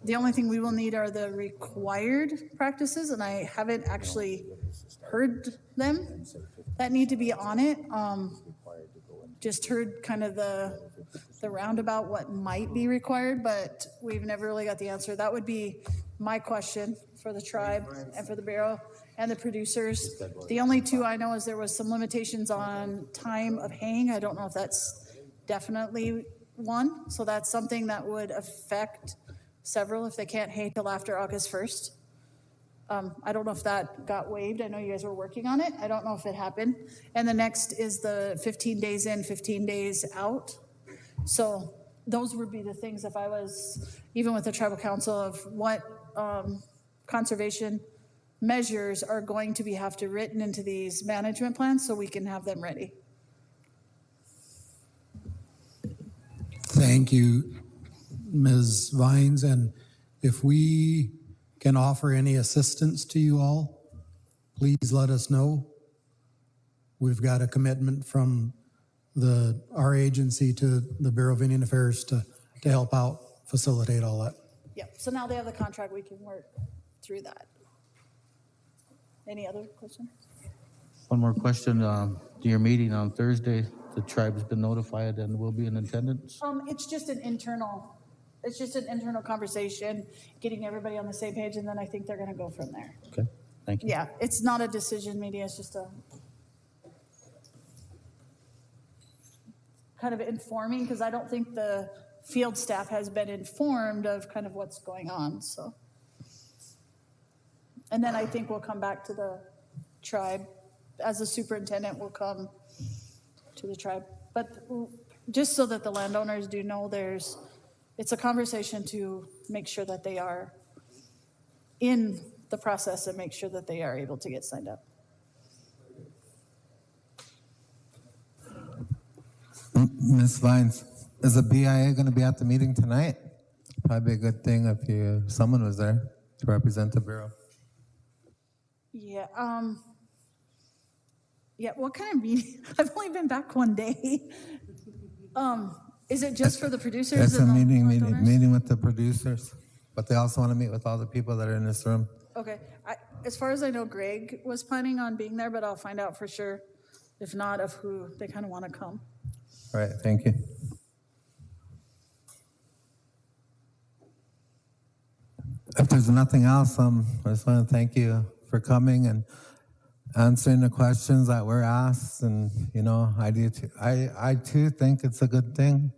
The only thing we will need are the required practices, and I haven't actually heard them that need to be on it. Just heard kind of the roundabout what might be required, but we've never really got the answer. That would be my question for the tribe and for the Bureau and the producers. The only 2 I know is there was some limitations on time of haying. I don't know if that's definitely one. So that's something that would affect several if they can't hay till after August 1st. I don't know if that got waived. I know you guys were working on it. I don't know if it happened. And the next is the 15 days in, 15 days out. So those would be the things if I was, even with the tribal council, of what conservation measures are going to have to written into these management plans so we can have them ready. Thank you, Ms. Vines. And if we can offer any assistance to you all, please let us know. We've got a commitment from our agency to the Bureau of Indian Affairs to help out, facilitate all that. Yep. So now they have the contract. We can work through that. Any other questions? One more question. Your meeting on Thursday, the tribe's been notified and will be in attendance? It's just an internal conversation, getting everybody on the same page, and then I think they're going to go from there. Okay, thank you. Yeah, it's not a decision meeting. It's just a kind of informing, because I don't think the field staff has been informed of kind of what's going on. So, and then I think we'll come back to the tribe as the superintendent will come to the tribe. But just so that the landowners do know, it's a conversation to make sure that they are in the process and make sure that they are able to get signed up. Ms. Vines, is the BIA going to be at the meeting tonight? Probably a good thing if someone was there to represent the Bureau. Yeah. Yeah. What kind of meeting? I've only been back one day. Is it just for the producers? It's a and the meeting landowners? with the producers, but they also want to meet with all the people that are in this room. Okay. As far as I know, Greg was planning on being there, but I'll find out for sure. If not, of who they kind of want to come. All right, thank you. If there's nothing else, I just want to thank you for coming and answering the questions that were asked. And, I do too. I too think it's a good thing,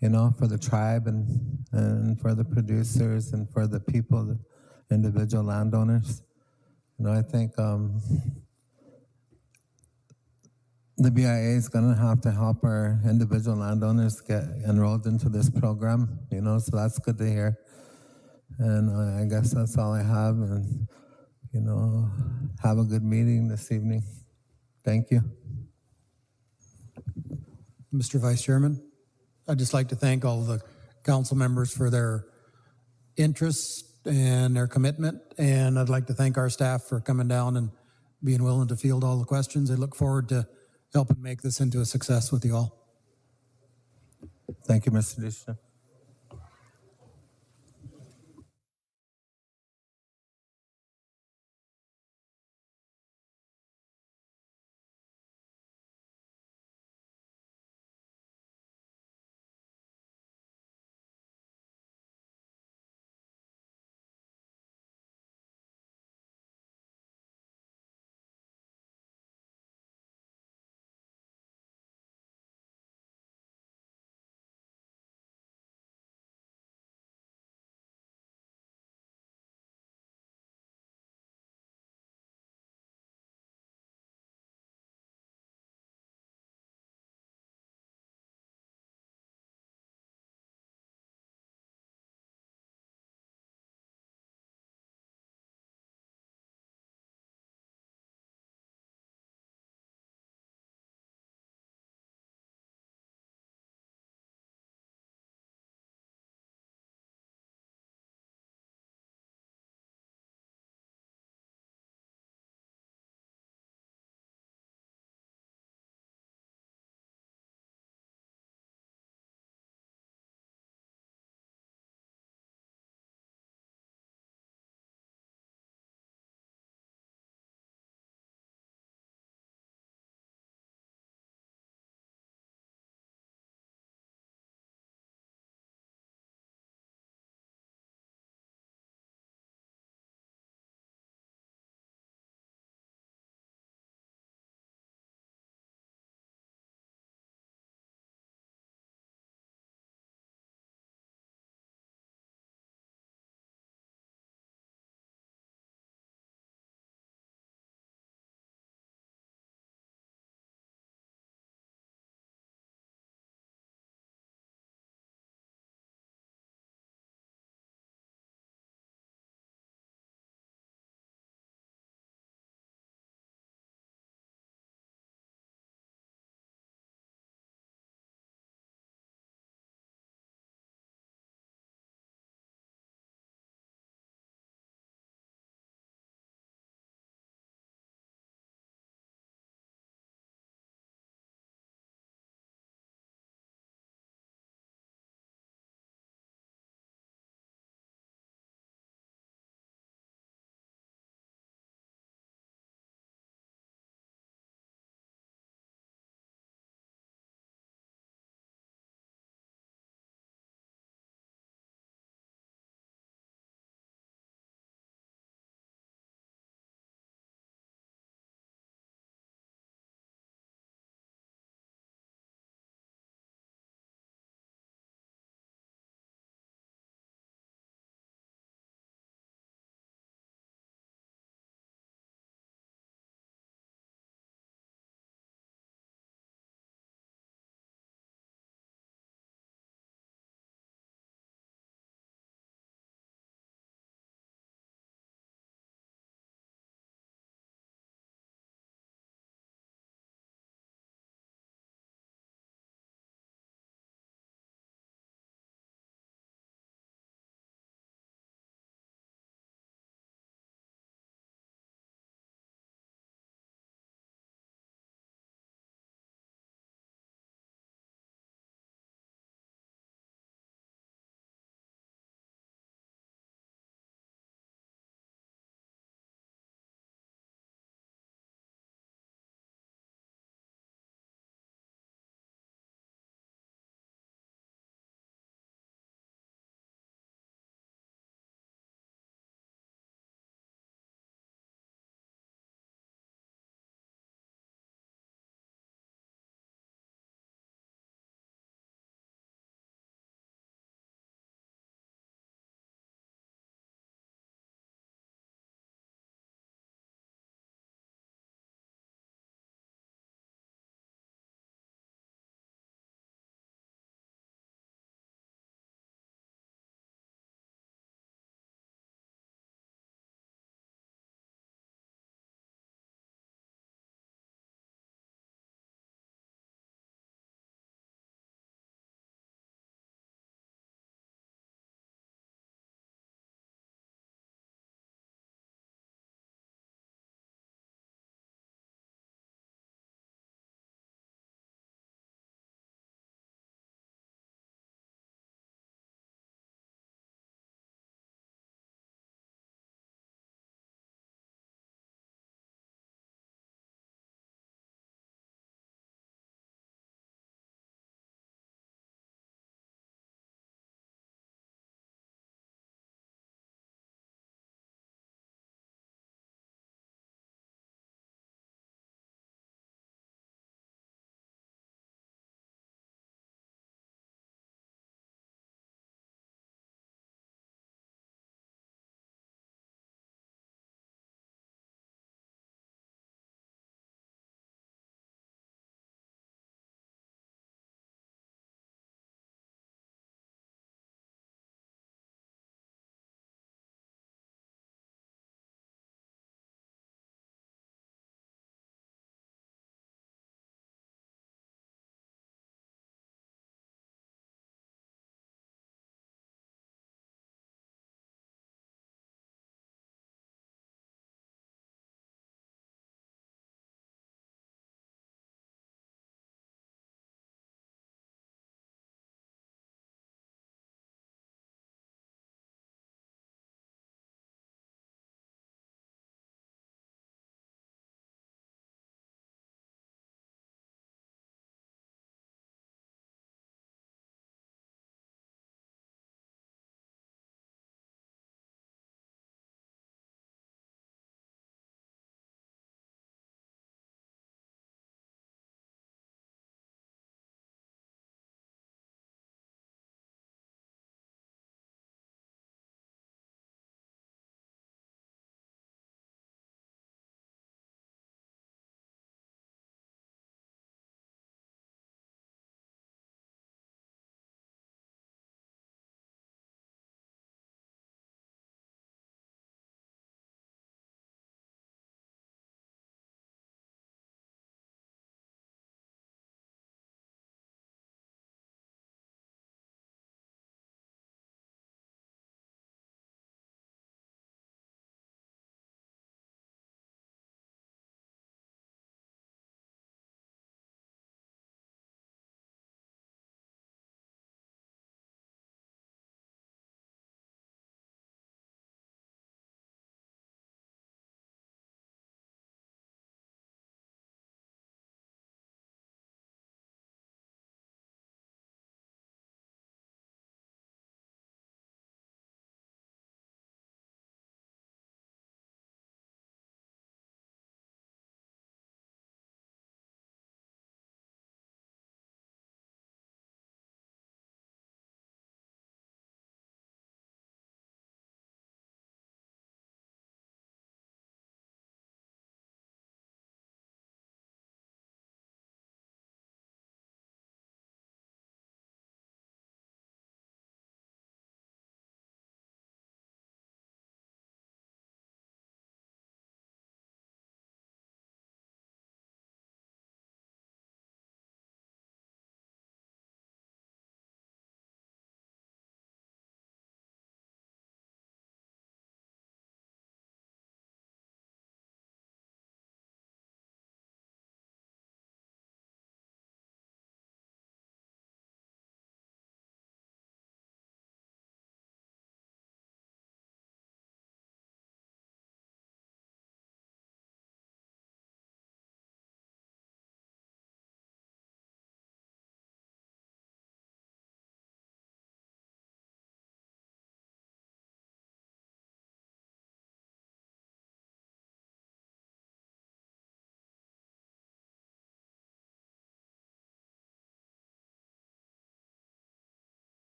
for the tribe and for the producers and for the people, the individual landowners. I think the BIA is going to have to help our individual landowners get enrolled into this program, so that's good to hear. And I guess that's all I have. And, have a good meeting this evening. Thank you. Mr. Vice Chairman, I'd just like to thank all the council members for their interest and their commitment. And I'd like to thank our staff for coming down and being willing to field all the questions. I look forward to helping make this into a success with you all. Thank you, Mr. Disha.